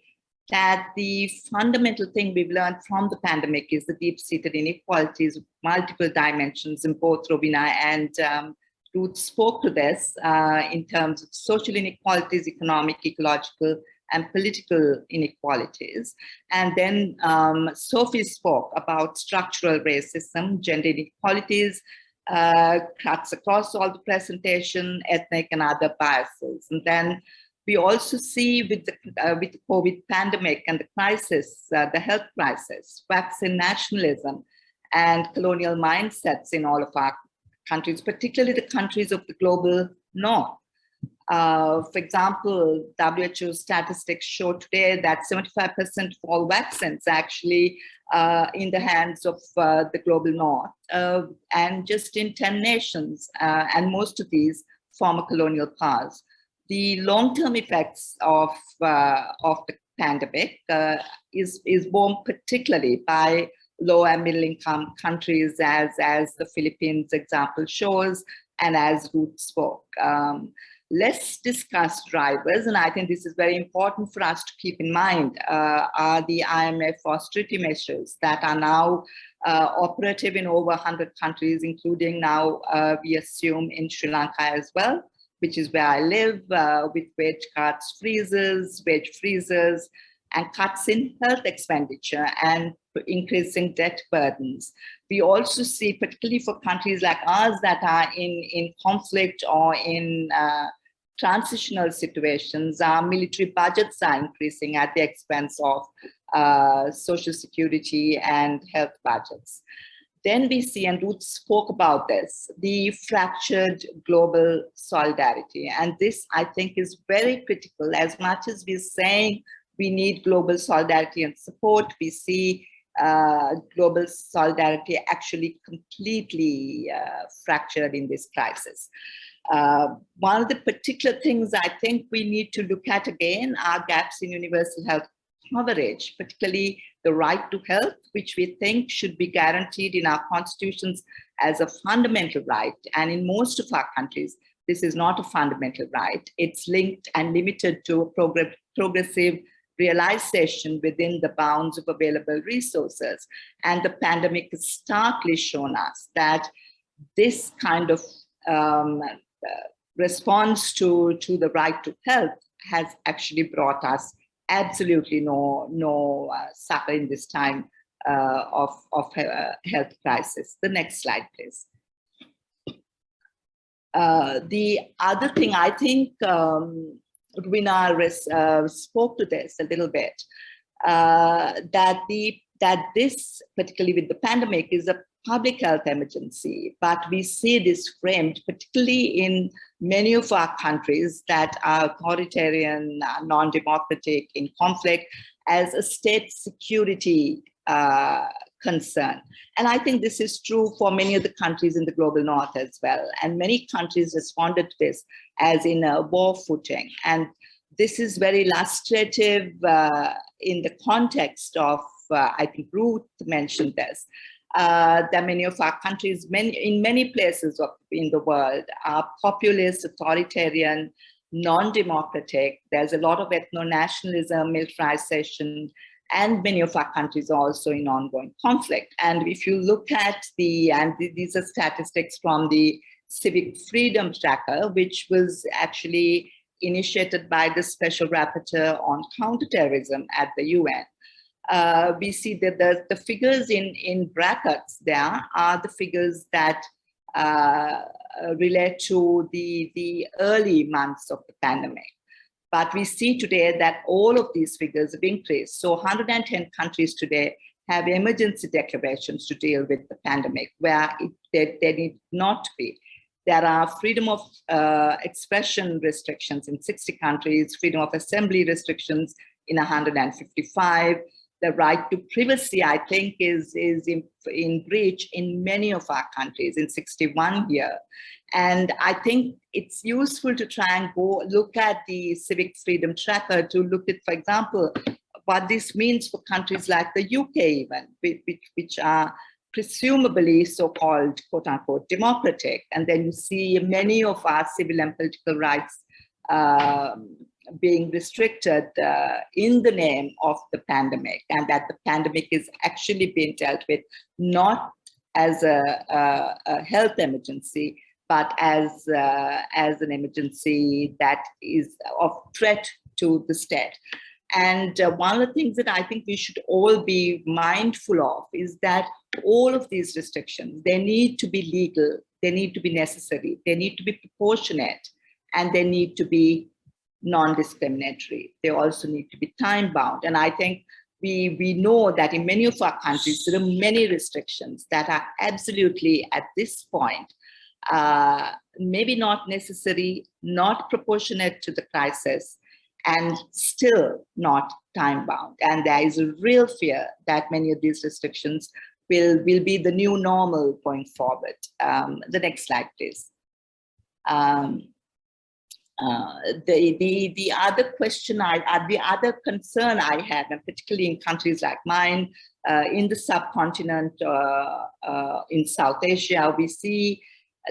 that the fundamental thing we've learned from the pandemic is the deep-seated inequalities of multiple dimensions, and both Rowena and Ruth spoke to this in terms of social inequalities, economic, ecological, and political inequalities. And then Sophie spoke about structural racism, gender inequalities, cuts across all the presentation, ethnic and other biases. And then we also see with the COVID pandemic and the crisis, the health crisis, vaccine nationalism and colonial mindsets in all of our countries, particularly the countries of the global north. For example, WHO statistics show today that 75% of all vaccines actually in the hands of the global north, and just in 10 nations, and most of these former colonial powers. The long-term effects of the pandemic is borne particularly by low and middle-income countries, as the Philippines example shows, and as Ruth spoke. Let's discuss drivers, and I think this is very important for us to keep in mind, are the IMF austerity measures that are now operative in over 100 countries, including now, we assume, in Sri Lanka as well, which is where I live, with wage cuts, wage freezes, and cuts in health expenditure and increasing debt burdens. We also see, particularly for countries like ours that are in conflict or in transitional situations, our military budgets are increasing at the expense of social security and health budgets. Then we see, and Ruth spoke about this, the fractured global solidarity. And this, I think, is very critical. As much as we're saying we need global solidarity and support, we see global solidarity actually completely fractured in this crisis. One of the particular things I think we need to look at again are gaps in universal health coverage, particularly the right to health, which we think should be guaranteed in our constitutions as a fundamental right. And in most of our countries, this is not a fundamental right. It's linked and limited to a progressive realization within the bounds of available resources. And the pandemic has starkly shown us that this kind of response to the right to health has actually brought us absolutely no succor in this time of health crisis. The next slide, please. The other thing, I think Rowena spoke to this a little bit, that this, particularly with the pandemic, is a public health emergency, but we see this framed, particularly in many of our countries that are authoritarian, non-democratic, in conflict, as a state security concern. And I think this is true for many of the countries in the global north as well. And many countries responded to this as in a war footing. And this is very illustrative in the context of, I think Ruth mentioned this, that many of our countries, in many places in the world, are populist, authoritarian, non-democratic. There's a lot of ethno-nationalism, militarization, and many of our countries are also in ongoing conflict. And if you look at these are statistics from the Civic Freedom Tracker, which was actually initiated by the Special Rapporteur on Counterterrorism at the UN. We see that the figures in brackets there are the figures that relate to the early months of the pandemic. But we see today that all of these figures have increased. So 110 countries today have emergency declarations to deal with the pandemic, where there need not be. There are freedom of expression restrictions in 60 countries, freedom of assembly restrictions in 155. The right to privacy, I think, is in breach in many of our countries, in 61 here. And I think it's useful to try and go look at the Civic Freedom Tracker to look at, for example, what this means for countries like the UK even, which are presumably so-called quote-unquote democratic. And then you see many of our civil and political rights being restricted in the name of the pandemic, and that the pandemic is actually being dealt with not as a health emergency, but as an emergency that is of threat to the state. And one of the things that I think we should all be mindful of is that all of these restrictions, they need to be legal, they need to be necessary, they need to be proportionate, and they need to be non-discriminatory. They also need to be time-bound. And I think we know that in many of our countries, there are many restrictions that are absolutely, at this point, maybe not necessary, not proportionate to the crisis, and still not time-bound. And there is a real fear that many of these restrictions will be the new normal going forward. The next slide, please. The other question, the other concern I have, and particularly in countries like mine, in the subcontinent, in South Asia, we see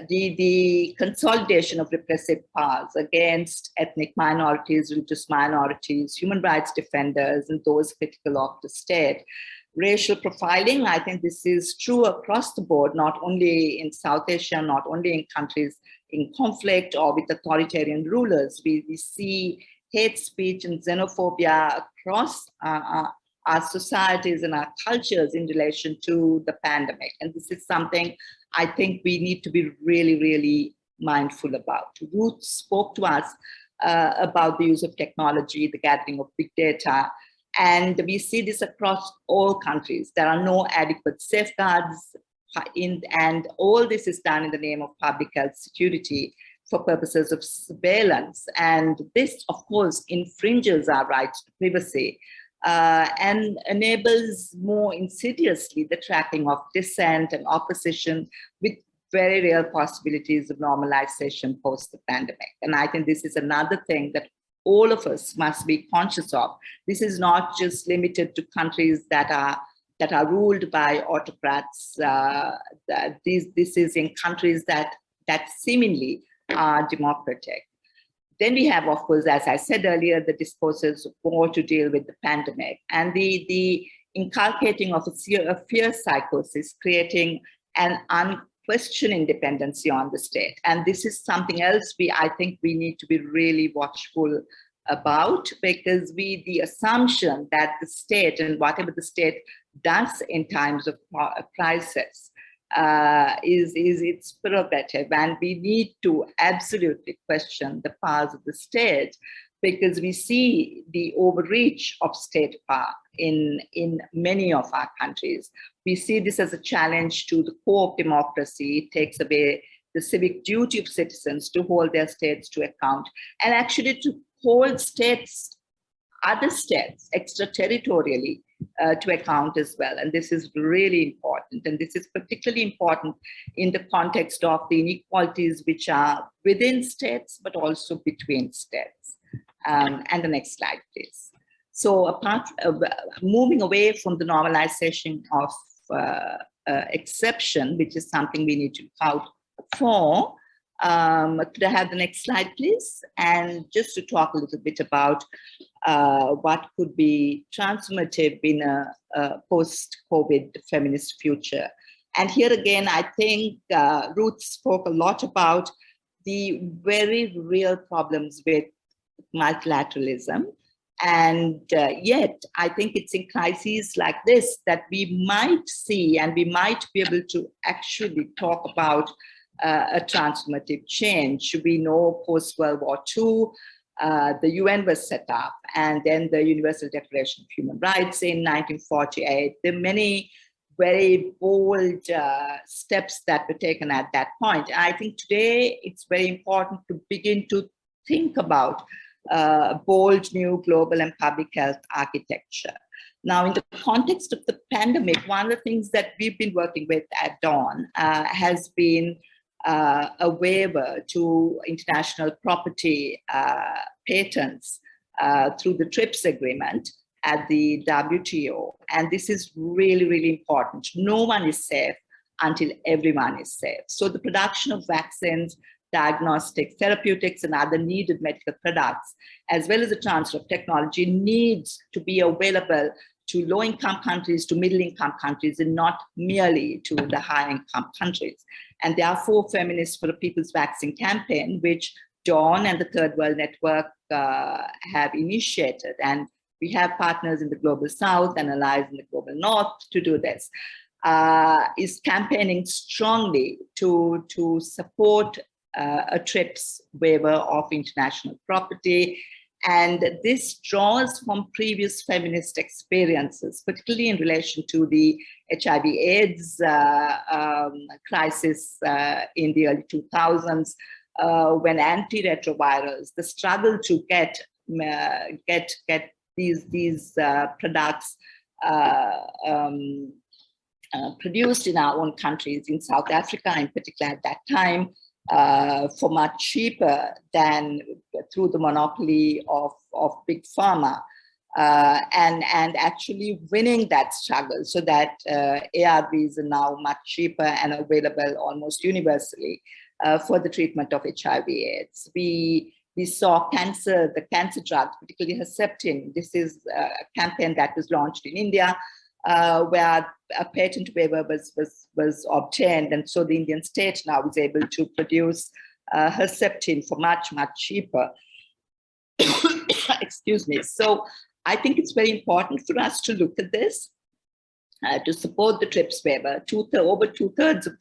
the consolidation of repressive powers against ethnic minorities, religious minorities, human rights defenders, and those critical of the state. Racial profiling, I think this is true across the board, not only in South Asia, not only in countries in conflict or with authoritarian rulers. We see hate speech and xenophobia across our societies and our cultures in relation to the pandemic. And this is something I think we need to be really, really mindful about. Ruth spoke to us about the use of technology, the gathering of big data, and we see this across all countries. There are no adequate safeguards, and all this is done in the name of public health security for purposes of surveillance. And this, of course, infringes our rights to privacy and enables more insidiously the tracking of dissent and opposition, with very real possibilities of normalization post the pandemic. And I think this is another thing that all of us must be conscious of. This is not just limited to countries that are ruled by autocrats. This is in countries that seemingly are democratic. Then we have, of course, as I said earlier, the discourses of war to deal with the pandemic, and the inculcating of a fear psychosis, creating an unquestioning dependency on the state. And this is something else I think we need to be really watchful about, because the assumption that the state and whatever the state does in times of crisis is its prerogative, and we need to absolutely question the powers of the state, because we see the overreach of state power in many of our countries. We see this as a challenge to the core of democracy. It takes away the civic duty of citizens to hold their states to account, and actually to hold states, other states, extraterritorially to account as well. And this is really important. And this is particularly important in the context of the inequalities which are within states, but also between states. And the next slide, please. So apart moving away from the normalization of exception, which is something we need to look out for, could I have the next slide, please? And just to talk a little bit about what could be transformative in a post-COVID feminist future. And here again, I think Ruth spoke a lot about the very real problems with multilateralism. And yet, I think it's in crises like this that we might see, and we might be able to actually talk about a transformative change. We know post-World War II, the UN was set up, and then the Universal Declaration of Human Rights in 1948. There are many very bold steps that were taken at that point. I think today it's very important to begin to think about bold new global and public health architecture. Now, in the context of the pandemic, one of the things that we've been working with at Dawn has been a waiver to international property patents through the TRIPS agreement at the WTO. And this is really, really important. No one is safe until everyone is safe. So the production of vaccines, diagnostics, therapeutics, and other needed medical products, as well as the transfer of technology, needs to be available to low-income countries, to middle-income countries, and not merely to the high-income countries. And therefore, Feminists for the People's Vaccine campaign, which Dawn and the Third World Network have initiated, and we have partners in the Global South and allies in the Global North to do this, is campaigning strongly to support a TRIPS waiver of international property. And this draws from previous feminist experiences, particularly in relation to the HIV/AIDS crisis in the early 2000s, when antiretrovirals, the struggle to get these products produced in our own countries, in South Africa in particular at that time, for much cheaper than through the monopoly of big pharma, and actually winning that struggle so that ARVs are now much cheaper and available almost universally for the treatment of HIV/AIDS. We saw the cancer drugs, particularly Herceptin. This is a campaign that was launched in India, where a patent waiver was obtained, and so the Indian state now is able to produce Herceptin for much cheaper. Excuse me. So I think it's very important for us to look at this, to support the TRIPS waiver. Over 2/3 of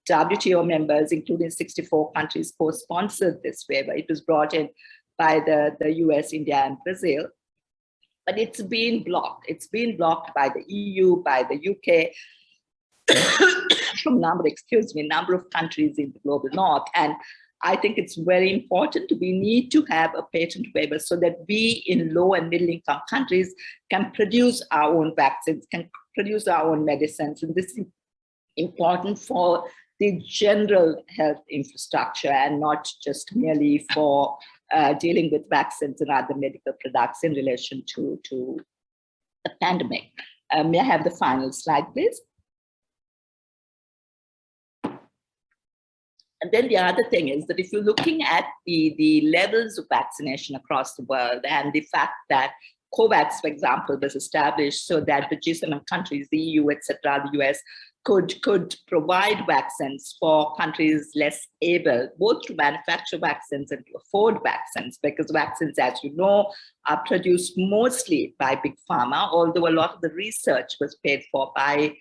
WTO members, including 64 countries, co-sponsored this waiver. It was brought in by the US, India, and Brazil. But it's been blocked. It's been blocked by the EU, by the UK, from number of countries in the global north. And I think it's very important. We need to have a patent waiver so that we in low and middle income countries can produce our own vaccines, can produce our own medicines. And this is important for the general health infrastructure and not just merely for dealing with vaccines and other medical products in relation to the pandemic. May I have the final slide, please? And then the other thing is that if you're looking at the levels of vaccination across the world and the fact that COVAX, for example, was established so that the G7 countries, the EU, etc., the US, could provide vaccines for countries less able, both to manufacture vaccines and to afford vaccines, because vaccines, as you know, are produced mostly by big pharma, although a lot of the research was paid for by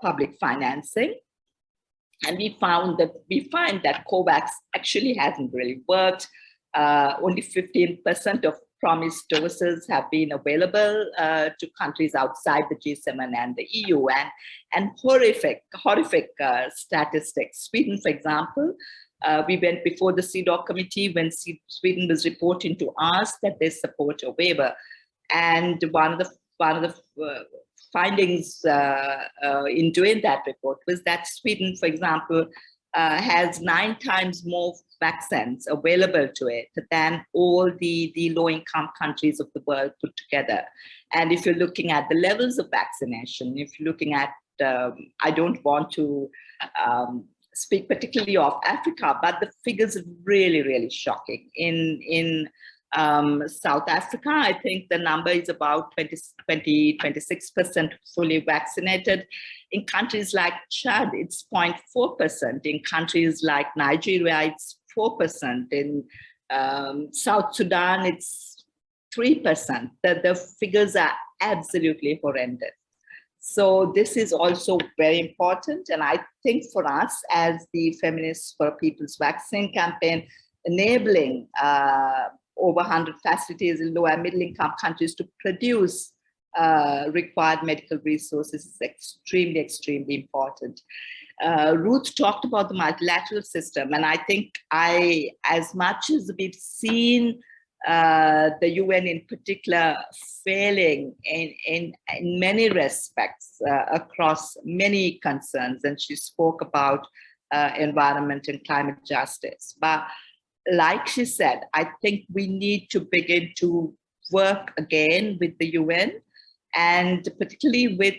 public financing. And we find that COVAX actually hasn't really worked. Only 15% of promised doses have been available to countries outside the G7 and the EU, and horrific statistics. Sweden, for example, we went before the CDOC committee when Sweden was reporting to us that they support a waiver, and one of the findings in doing that report was that Sweden, for example, has 9 times more vaccines available to it than all the low-income countries of the world put together. And if you're looking at the levels of vaccination, if you're looking at, I don't want to speak particularly of Africa, but the figures are really, really shocking. In South Africa, I think the number is about 26% fully vaccinated. In countries like Chad, it's 0.4%. In countries like Nigeria, it's 4%. In South Sudan, it's 3%. The figures are absolutely horrendous. So this is also very important. And I think for us as the Feminists for a People's Vaccine campaign, enabling over 100 facilities in low and middle income countries to produce required medical resources is extremely, extremely important. Ruth talked about the multilateral system, and I think as much as we've seen the UN in particular failing in many respects across many concerns, and she spoke about environment and climate justice, but like she said, I think we need to begin to work again with the UN, and particularly with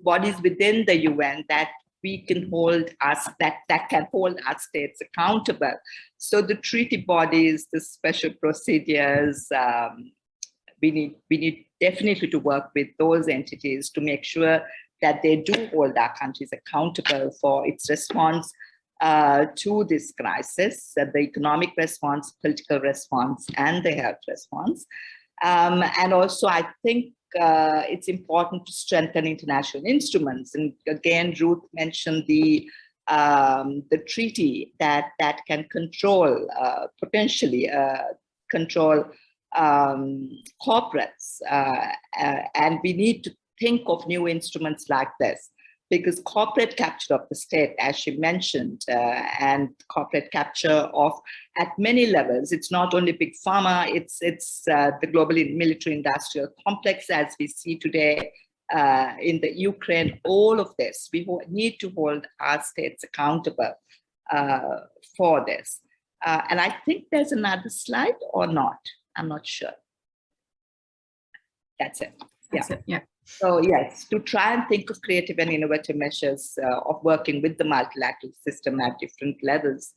bodies within the UN that we can hold us, that can hold our states accountable. So the treaty bodies, the special procedures, we need definitely to work with those entities to make sure that they do hold our countries accountable for its response to this crisis, the economic response, political response, and the health response. And also, I think it's important to strengthen international instruments. And again, Ruth mentioned the treaty that can control, potentially control corporates. And we need to think of new instruments like this, because corporate capture of the state, as she mentioned, and corporate capture of at many levels, it's not only big pharma, it's the global military industrial complex as we see today in the Ukraine. All of this, we need to hold our states accountable for this. And I think there's another slide or not, I'm not sure. That's it. That's it, yeah. So yes, to try and think of creative and innovative measures of working with the multilateral system at different levels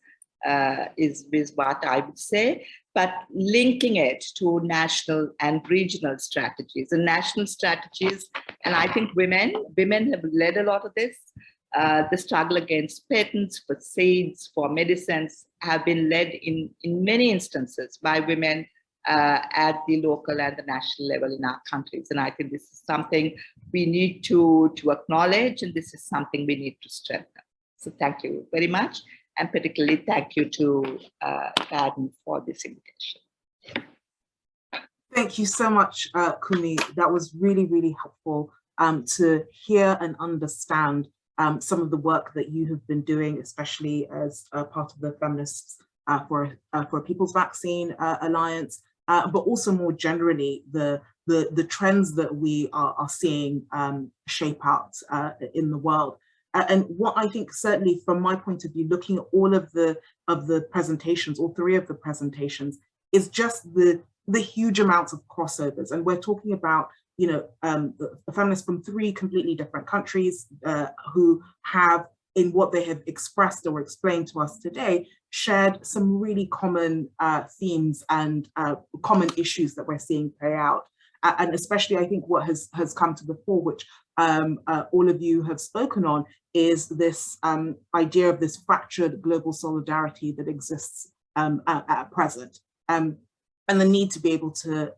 is what I would say, but linking it to national and regional strategies. And national strategies, and I think women have led a lot of this. The struggle against patents for seeds, for medicines have been led in many instances by women at the local and the national level in our countries. And I think this is something we need to acknowledge, and this is something we need to strengthen. So thank you very much. And particularly thank you to GADN for this invitation. Thank you so much, Kumi. That was really, really helpful to hear and understand some of the work that you have been doing, especially as part of the Feminists for a People's Vaccine Alliance, but also more generally the trends that we are seeing shape out in the world. And what I think, certainly from my point of view, looking at all of the presentations, all three of the presentations, is just the huge amounts of crossovers. And we're talking about, you know, feminists from three completely different countries who have, in what they have expressed or explained to us today, shared some really common themes and common issues that we're seeing play out. And especially, I think what has come to the fore, which all of you have spoken on, is this idea of this fractured global solidarity that exists at present. And the need to be able to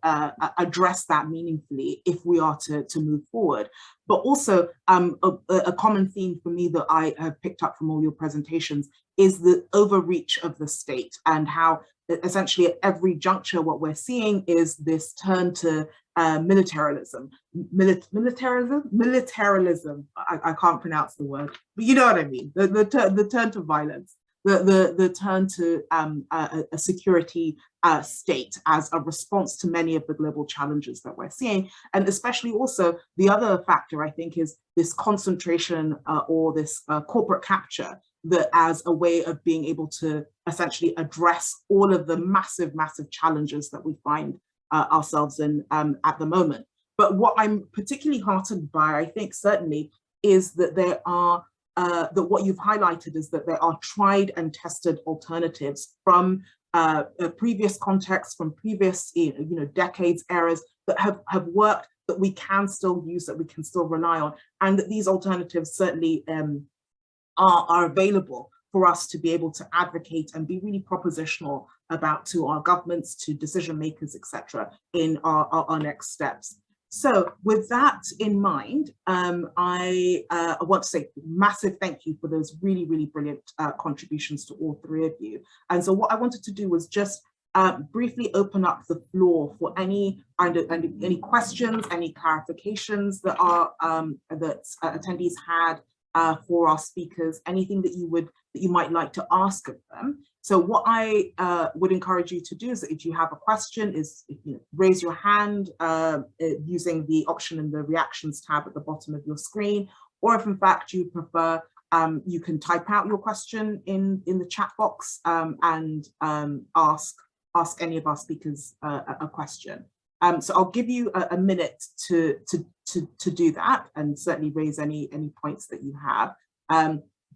address that meaningfully if we are to move forward. But also a common theme for me that I have picked up from all your presentations is the overreach of the state, and how essentially at every juncture what we're seeing is this turn to militarism. Militarism, I can't pronounce the word, but you know what I mean, the turn to violence. The turn to a security state as a response to many of the global challenges that we're seeing. And especially also the other factor, I think, is this concentration or this corporate capture, that as a way of being able to essentially address all of the massive, massive challenges that we find ourselves in at the moment. But what I'm particularly heartened by, I think, certainly, is that there are that what you've highlighted is that there are tried and tested alternatives from previous contexts, from previous decades, eras, that have worked, that we can still use, that we can still rely on, and that these alternatives certainly are available for us to be able to advocate and be really propositional about to our governments, to decision makers, etc., in our next steps. So with that in mind, I want to say massive thank you for those really, really brilliant contributions to all three of you. And so what I wanted to do was just briefly open up the floor for any questions, any clarifications that attendees had for our speakers, anything that you might like to ask of them. So what I would encourage you to do is that if you have a question, is raise your hand using the option in the reactions tab at the bottom of your screen, or if in fact you prefer, you can type out your question in the chat box and ask any of our speakers a question. So I'll give you a minute to do that, and certainly raise any points that you have.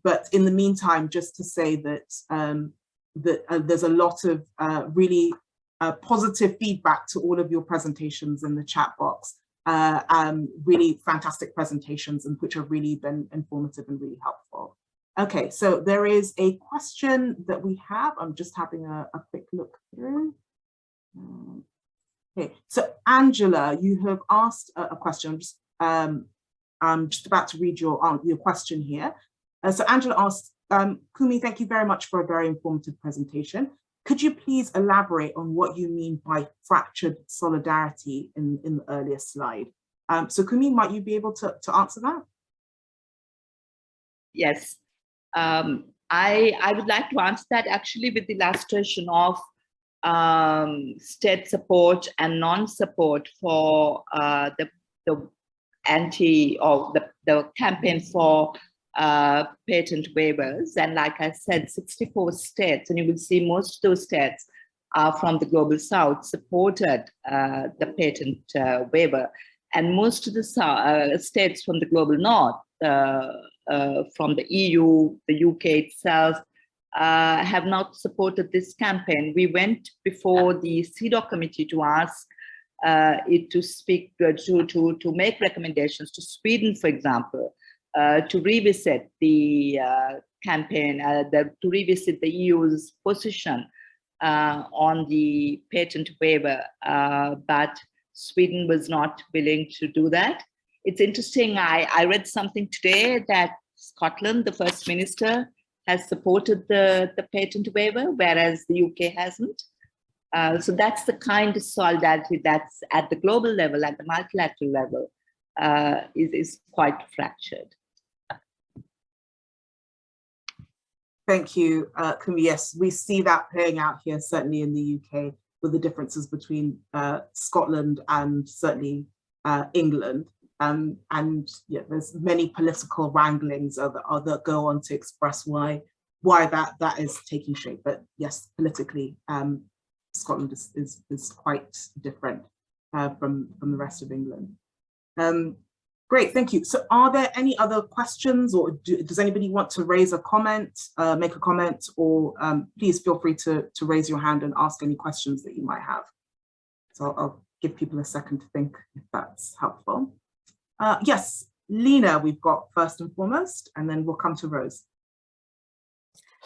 But in the meantime, just to say that there's a lot of really positive feedback to all of your presentations in the chat box. Really fantastic presentations, and which have really been informative and really helpful. Okay, so there is a question that we have. I'm just having a quick look through. Okay, so Angela, you have asked a question. I'm just about to read your question here. So Angela asks, Kumi, thank you very much for a very informative presentation. Could you please elaborate on what you mean by fractured solidarity in the earlier slide? So Kumi, might you be able to answer that? Yes, I would like to answer that actually with the illustration of state support and non-support for the campaign for patent waivers. And like I said, 64 states, and you will see most of those states are from the global south, supported the patent waiver. And most of the states from the global north, from the EU, the UK itself, have not supported this campaign. We went before the CEDAW committee to ask it to speak, to make recommendations to Sweden, for example, to revisit the campaign, to revisit the EU's position on the patent waiver, but Sweden was not willing to do that. It's interesting, I read something today that Scotland, the First Minister, has supported the patent waiver, whereas the UK hasn't. So that's the kind of solidarity that's at the global level, at the multilateral level, is quite fractured. Thank you, Kumi. Yes, we see that playing out here, certainly in the UK, with the differences between Scotland and certainly England. And yeah, there's many political wranglings that go on to express why that is taking shape. But yes, politically, Scotland is quite different from the rest of England. Great, thank you. So are there any other questions, or does anybody want to raise a comment, make a comment, or please feel free to raise your hand and ask any questions that you might have. So I'll give people a second to think if that's helpful. Yes, Lena, we've got first and foremost, and then we'll come to Rose.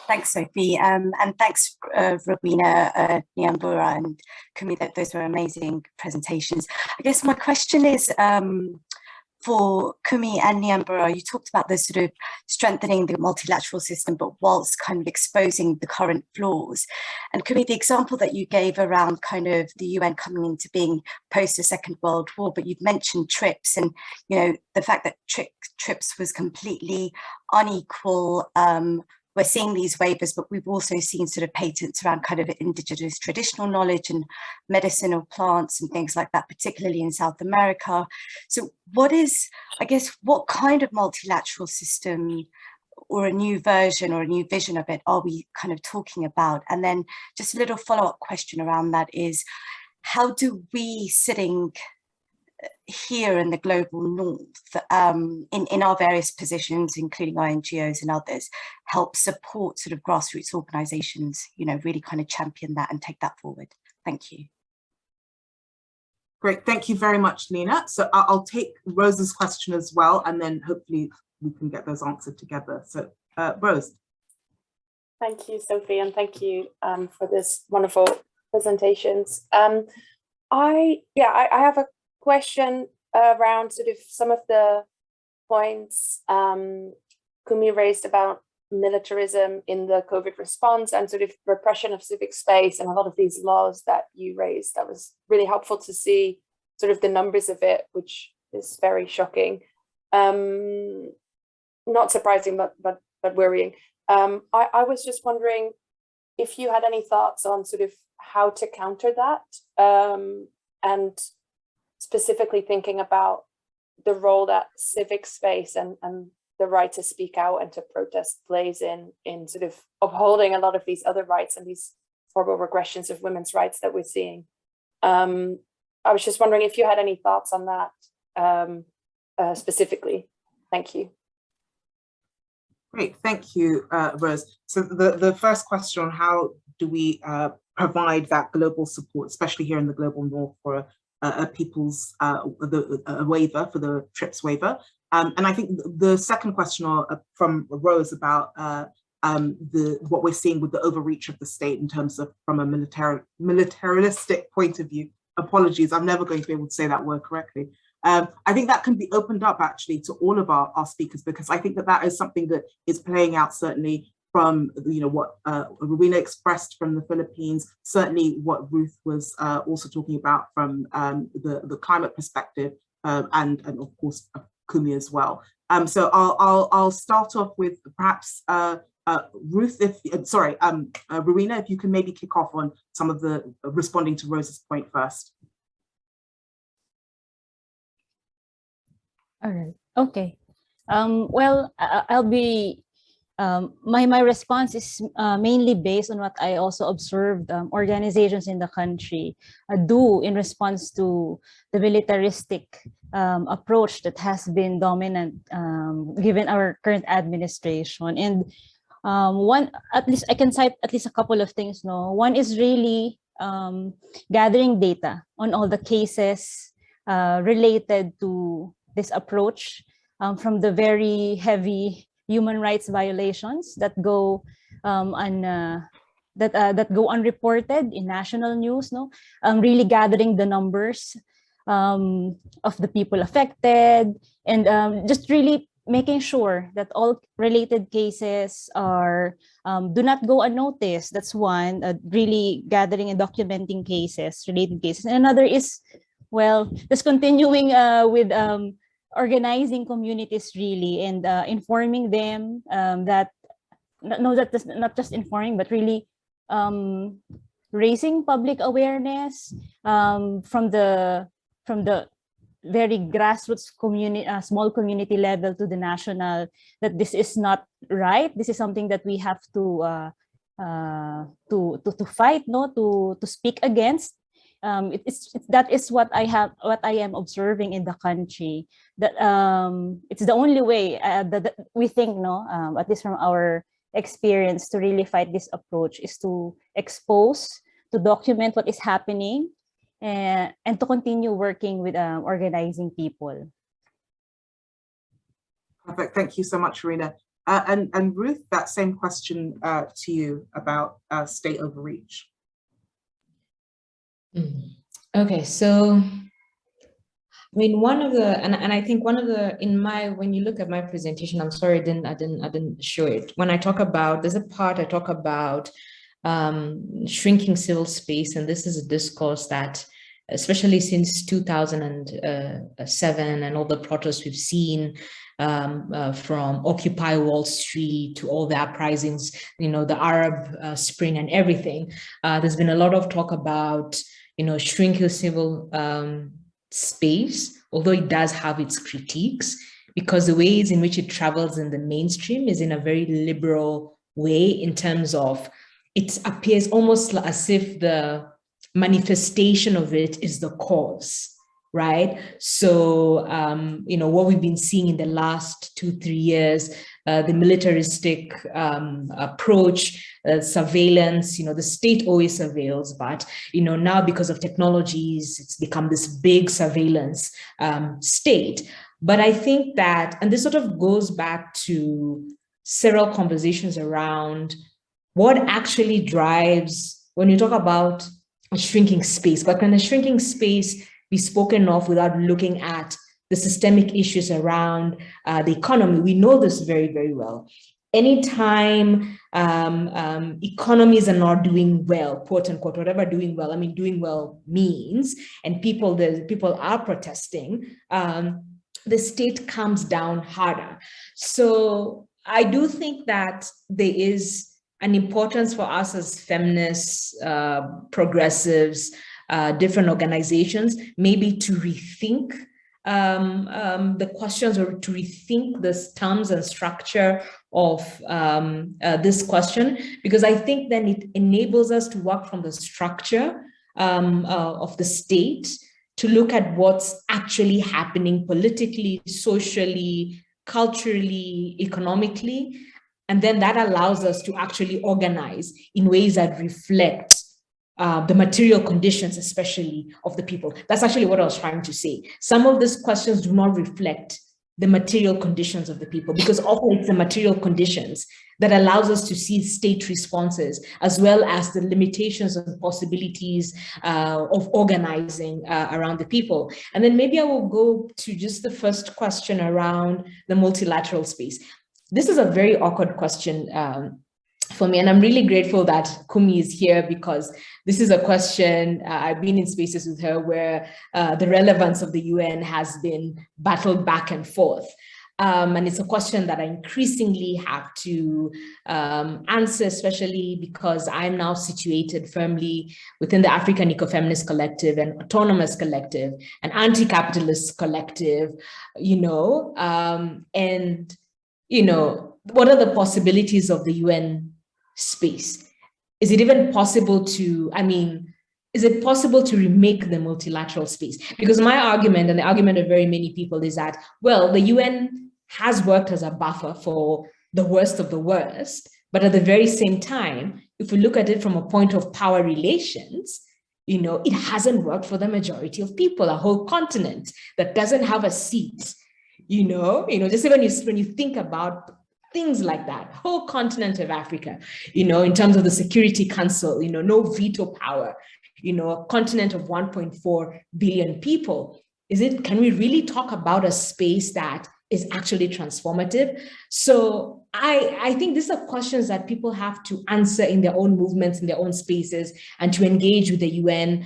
Thanks, Sophie, and thanks, Rowena, Nyambura, and Kumi. Those were amazing presentations. I guess my question is, for Kumi and Nyambura, you talked about this sort of strengthening the multilateral system, but whilst kind of exposing the current flaws. And Kumi, the example that you gave around kind of the UN coming into being post the Second World War, but you've mentioned TRIPS, and the fact that TRIPS was completely unequal. We're seeing these waivers, but we've also seen sort of patents around kind of indigenous traditional knowledge and medicinal plants and things like that, particularly in South America. So what kind of multilateral system or a new version or a new vision of it are we kind of talking about? And then just a little follow-up question around that is, how do we sitting here in the global north, in our various positions, including our NGOs and others, help support sort of grassroots organizations, really kind of champion that and take that forward? Thank you. Great, thank you very much, Lena. So I'll take Rose's question as well, and then hopefully we can get those answered together. So Rose. Thank you, Sophie, and thank you for this wonderful presentations. I have a question around sort of some of the points Kumi raised about militarism in the COVID response and sort of repression of civic space and a lot of these laws that you raised. That was really helpful to see sort of the numbers of it, which is very shocking. Not surprising, but worrying. I was just wondering if you had any thoughts on sort of how to counter that, and specifically thinking about the role that civic space and the right to speak out and to protest plays in sort of upholding a lot of these other rights and these horrible regressions of women's rights that we're seeing. I was just wondering if you had any thoughts on that specifically. Thank you. Great, thank you, Rose. So the first question on how do we provide that global support, especially here in the global north, for a people's waiver, for the TRIPS waiver. And I think the second question from Rose about what we're seeing with the overreach of the state in terms of from a militaristic point of view. Apologies, I'm never going to be able to say that word correctly. I think that can be opened up actually to all of our speakers, because I think that is something that is playing out certainly from what Rowena expressed from the Philippines, certainly what Ruth was also talking about from the climate perspective, and of course Kumi as well. So I'll start off with perhaps Ruth, Rowena, if you can maybe kick off on some of the responding to Rose's point first. All right. Okay. Well, I'll be. My response is mainly based on what I also observed organizations in the country do in response to the militaristic approach that has been dominant given our current administration. And at least I can cite at least a couple of things. One is really gathering data on all the cases related to this approach, from the very heavy human rights violations that go that go unreported in national news. Really gathering the numbers of the people affected, and just really making sure that all related cases are do not go unnoticed. That's one. Really gathering and documenting cases, related cases. And another is, well, just continuing with organizing communities really, and informing them that not just informing, but really raising public awareness from the very grassroots community, small community level to the national, that this is not right. This is something that we have to fight, no, to speak against. That is what I am observing in the country. That it's the only way that we think, no, at least from our experience, to really fight this approach is to expose, to document what is happening, and to continue working with organizing people. Perfect. Thank you so much, Rowena. And Ruth, that same question to you about state overreach. Okay, so I mean, one of the, and I think one of the, when you look at my presentation, I'm sorry, I didn't show it. When I talk about, there's a part I talk about shrinking civil space, and this is a discourse that, especially since 2007 and all the protests we've seen, from Occupy Wall Street to all the uprisings, you know, the Arab Spring and everything, there's been a lot of talk about, you know, shrinking civil space, although it does have its critiques, because the ways in which it travels in the mainstream is in a very liberal way, in terms of it appears almost as if the manifestation of it is the cause, right? So, you know, what we've been seeing in the last 2-3 years, the militaristic approach, surveillance, you know, the state always surveils, but, you know, now because of technologies, it's become this big surveillance state. But I think that, and this sort of goes back to several conversations around what actually drives, when you talk about a shrinking space, but can a shrinking space be spoken of without looking at the systemic issues around the economy? We know this very, very well. Anytime economies are not doing well, quote unquote, whatever doing well, I mean, doing well means, and people are protesting, the state comes down harder. So I do think that there is an importance for us as feminists, progressives, different organizations, maybe to rethink the questions, or to rethink the terms and structure of this question, because I think then it enables us to work from the structure of the state to look at what's actually happening politically, socially, culturally, economically. And then that allows us to actually organize in ways that reflect the material conditions, especially of the people. That's actually what I was trying to say. Some of these questions do not reflect the material conditions of the people, because often it's the material conditions that allows us to see state responses, as well as the limitations and possibilities of organizing around the people. And then maybe I will go to just the first question around the multilateral space. This is a very awkward question for me, and I'm really grateful that Kumi is here, because this is a question, I've been in spaces with her where the relevance of the UN has been battled back and forth. And it's a question that I increasingly have to answer, especially because I'm now situated firmly within the African Ecofeminist Collective, and Autonomous Collective, and Anti-Capitalist Collective, you know, and, you know, what are the possibilities of the UN space? Is it even possible to, I mean, is it possible to remake the multilateral space? Because my argument, and the argument of very many people, is that, well, the UN has worked as a buffer for the worst of the worst, but at the very same time, if we look at it from a point of power relations, you know, it hasn't worked for the majority of people, a whole continent that doesn't have a seat, you know, just when you think about things like that, whole continent of Africa, you know, in terms of the Security Council, you know, no veto power, you know, a continent of 1.4 billion people. Can we really talk about a space that is actually transformative? So I think these are questions that people have to answer in their own movements, in their own spaces, and to engage with the UN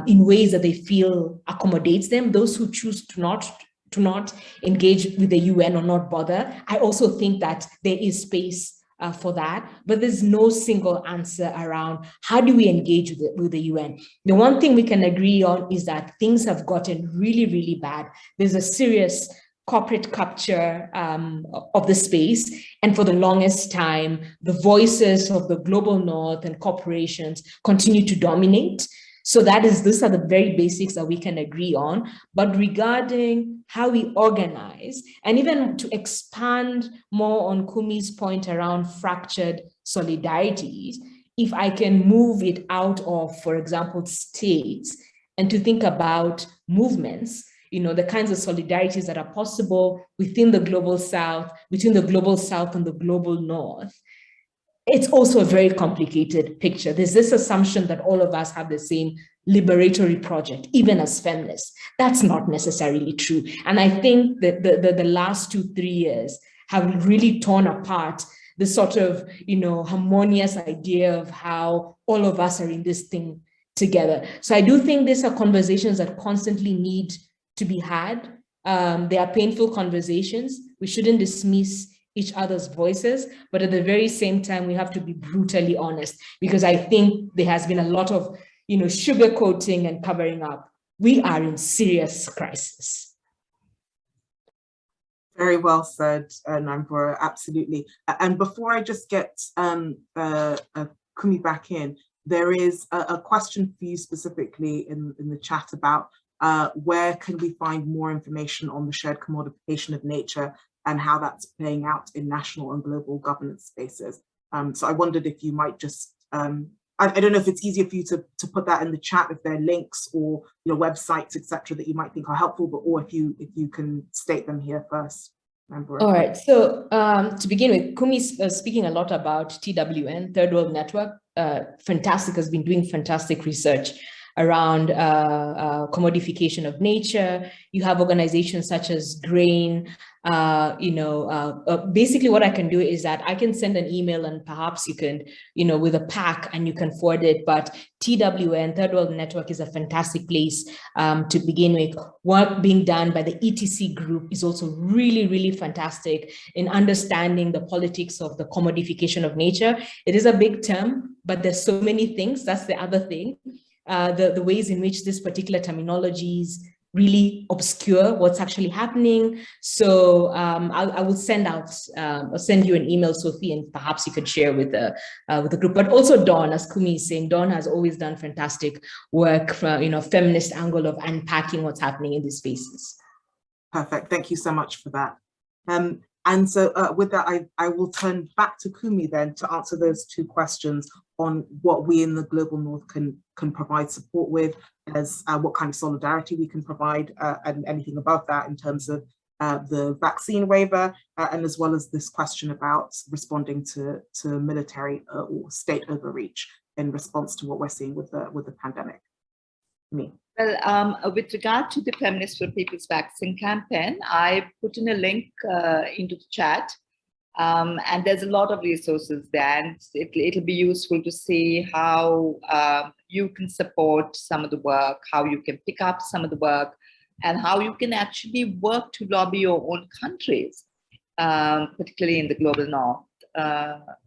in ways that they feel accommodates them. Those who choose to not engage with the UN or not bother, I also think that there is space for that, but there's no single answer around how do we engage with the UN. The one thing we can agree on is that things have gotten really, really bad. There's a serious corporate capture of the space. And for the longest time, the voices of the global north and corporations continue to dominate. So these are the very basics that we can agree on. But regarding how we organize, and even to expand more on Kumi's point around fractured solidarities, if I can move it out of, for example, states, and to think about movements, the kinds of solidarities that are possible within the global south, between the global south and the global north, it's also a very complicated picture. There's this assumption that all of us have the same liberatory project, even as feminists. That's not necessarily true. And I think that the last 2-3 years have really torn apart the sort of, harmonious idea of how all of us are in this thing together. So I do think these are conversations that constantly need to be had. They are painful conversations. We shouldn't dismiss each other's voices, but at the very same time, we have to be brutally honest, because I think there has been a lot of, sugarcoating and covering up. We are in serious crisis. Very well said, Nyambura, absolutely. And before I just get Kumi back in, there is a question for you specifically in the chat about where can we find more information on the shared commodification of nature and how that's playing out in national and global governance spaces. So I wondered if you might just, I don't know if it's easier for you to put that in the chat, if there are links or websites, etc., that you might think are helpful, or if you can state them here first. All right, so to begin with, Kumi's speaking a lot about TWN, Third World Network. Fantastic, has been doing fantastic research around commodification of nature. You have organizations such as GRAIN. Basically what I can do is that I can send an email and perhaps you can, with a pack, and you can forward it. But TWN, Third World Network, is a fantastic place to begin with. Work being done by the ETC group is also really, really fantastic in understanding the politics of the commodification of nature. It is a big term, but there's so many things. That's the other thing. The ways in which this particular terminologies really obscure what's actually happening. So I will send you an email, Sophie, and perhaps you could share with the group. But also Dawn, as Kumi is saying, Dawn has always done fantastic work from feminist angle of unpacking what's happening in these spaces. Perfect. Thank you so much for that. And so with that, I will turn back to Kumi then to answer those two questions on what we in the global north can provide support with, as what kind of solidarity we can provide, and anything above that in terms of the vaccine waiver, and as well as this question about responding to military or state overreach in response to what we're seeing with the pandemic. Well, with regard to the Feminists for People's Vaccine campaign, I put in a link into the chat, and there's a lot of resources there, and it'll be useful to see how you can support some of the work, how you can pick up some of the work, and how you can actually work to lobby your own countries, particularly in the global north,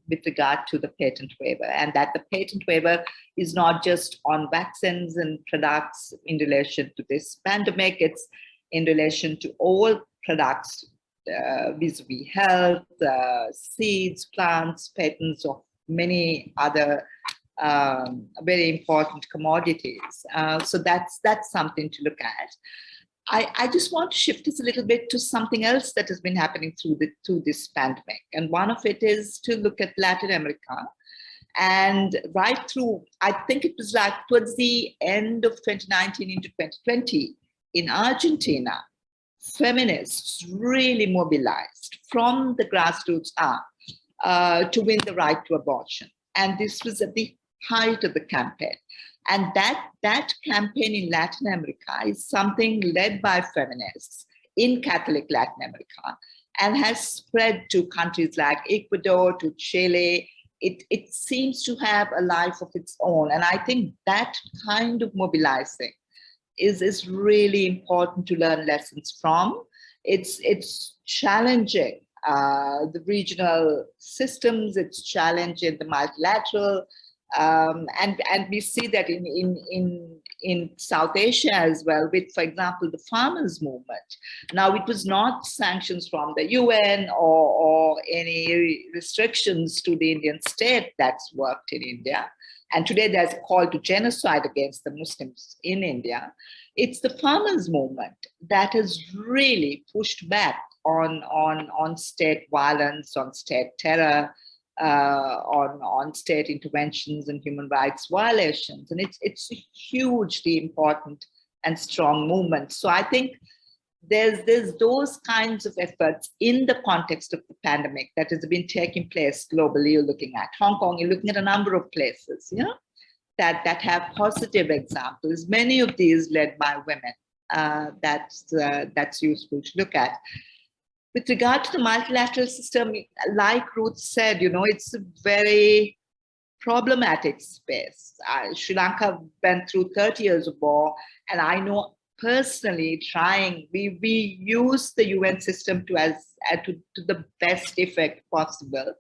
with regard to the patent waiver, and that the patent waiver is not just on vaccines and products in relation to this pandemic, it's in relation to all products vis-a-vis health, seeds, plants, patents of many other very important commodities. So that's something to look at. I just want to shift this a little bit to something else that has been happening through this pandemic. And one of it is to look at Latin America. And right through, I think it was like towards the end of 2019 into 2020, in Argentina, feminists really mobilized from the grassroots up to win the right to abortion. And this was at the height of the campaign. And that campaign in Latin America is something led by feminists in Catholic Latin America and has spread to countries like Ecuador, to Chile. It seems to have a life of its own. And I think that kind of mobilizing is really important to learn lessons from. It's challenging the regional systems, its challenge in the multilateral, and we see that in South Asia as well, with, for example, the farmers' movement. Now, it was not sanctions from the UN or any restrictions to the Indian state that's worked in India. And today there's a call to genocide against the Muslims in India. It's the farmers' movement that has really pushed back on state violence, on state terror, on state interventions and human rights violations. And it's a hugely important and strong movement. So I think there's those kinds of efforts in the context of the pandemic that has been taking place globally. You're looking at Hong Kong, you're looking at a number of places, you know, that have positive examples, many of these led by women. That's useful to look at. With regard to the multilateral system, like Ruth said, you know, it's a very problematic space. Sri Lanka went through 30 years of war, and I know personally we use the UN system to the best effect possible.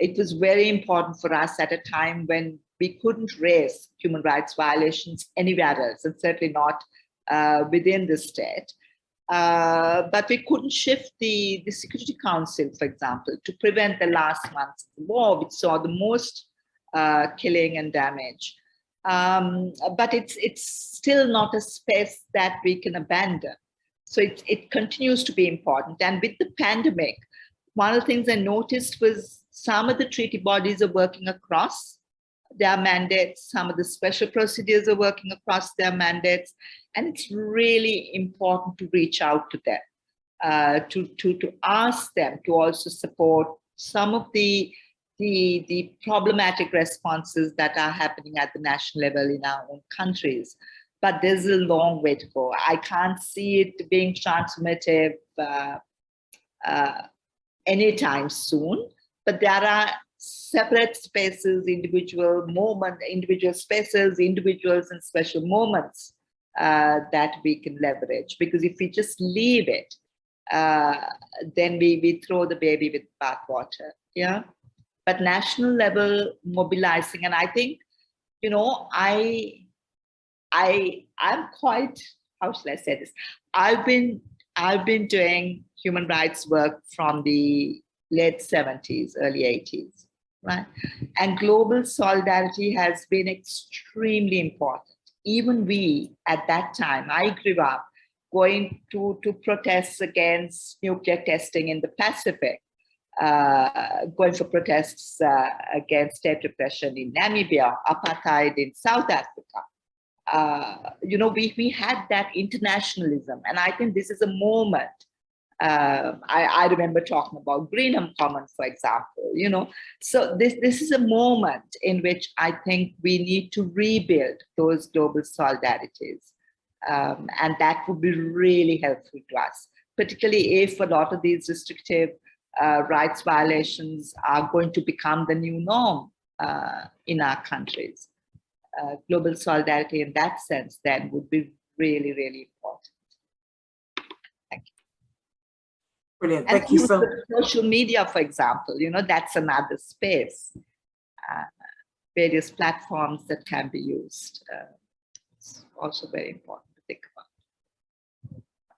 It was very important for us at a time when we couldn't raise human rights violations anywhere else, and certainly not within the state. But we couldn't shift the Security Council, for example, to prevent the last months of the war, which saw the most killing and damage. But it's still not a space that we can abandon. So it continues to be important. And with the pandemic, one of the things I noticed was some of the treaty bodies are working across their mandates, some of the special procedures are working across their mandates, and it's really important to reach out to them, to ask them to also support some of the problematic responses that are happening at the national level in our own countries. But there's a long way to go. I can't see it being transformative anytime soon, but there are separate spaces, individual spaces, individuals and special moments that we can leverage. Because if we just leave it, then we throw the baby with bathwater, yeah? But national level mobilizing, and I think, you know, I'm quite, how should I say this? I've been doing human rights work from the late 70s, early 80s, right? And global solidarity has been extremely important. Even we, at that time, I grew up going to protests against nuclear testing in the Pacific, going for protests against state repression in Namibia, apartheid in South Africa. You know, we had that internationalism, and I think this is a moment. I remember talking about Greenham Common, for example, you know. So this is a moment in which I think we need to rebuild those global solidarities. And that would be really helpful to us, particularly if a lot of these restrictive rights violations are going to become the new norm in our countries. Global solidarity in that sense then would be really, really important. Thank you. Brilliant, and thank you so much. Social media, for example, you know, that's another space. Various platforms that can be used. It's also very important to think about.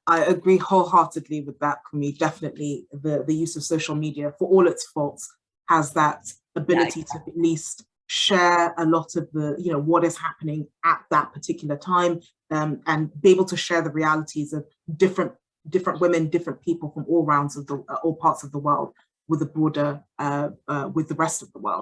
I agree wholeheartedly with that, Kumi. Definitely the use of social media, for all its faults, has that ability to at least share a lot of the, you know, what is happening at that particular time, and be able to share the realities of different women, different people from all parts of the world with the broader, with the rest of the world.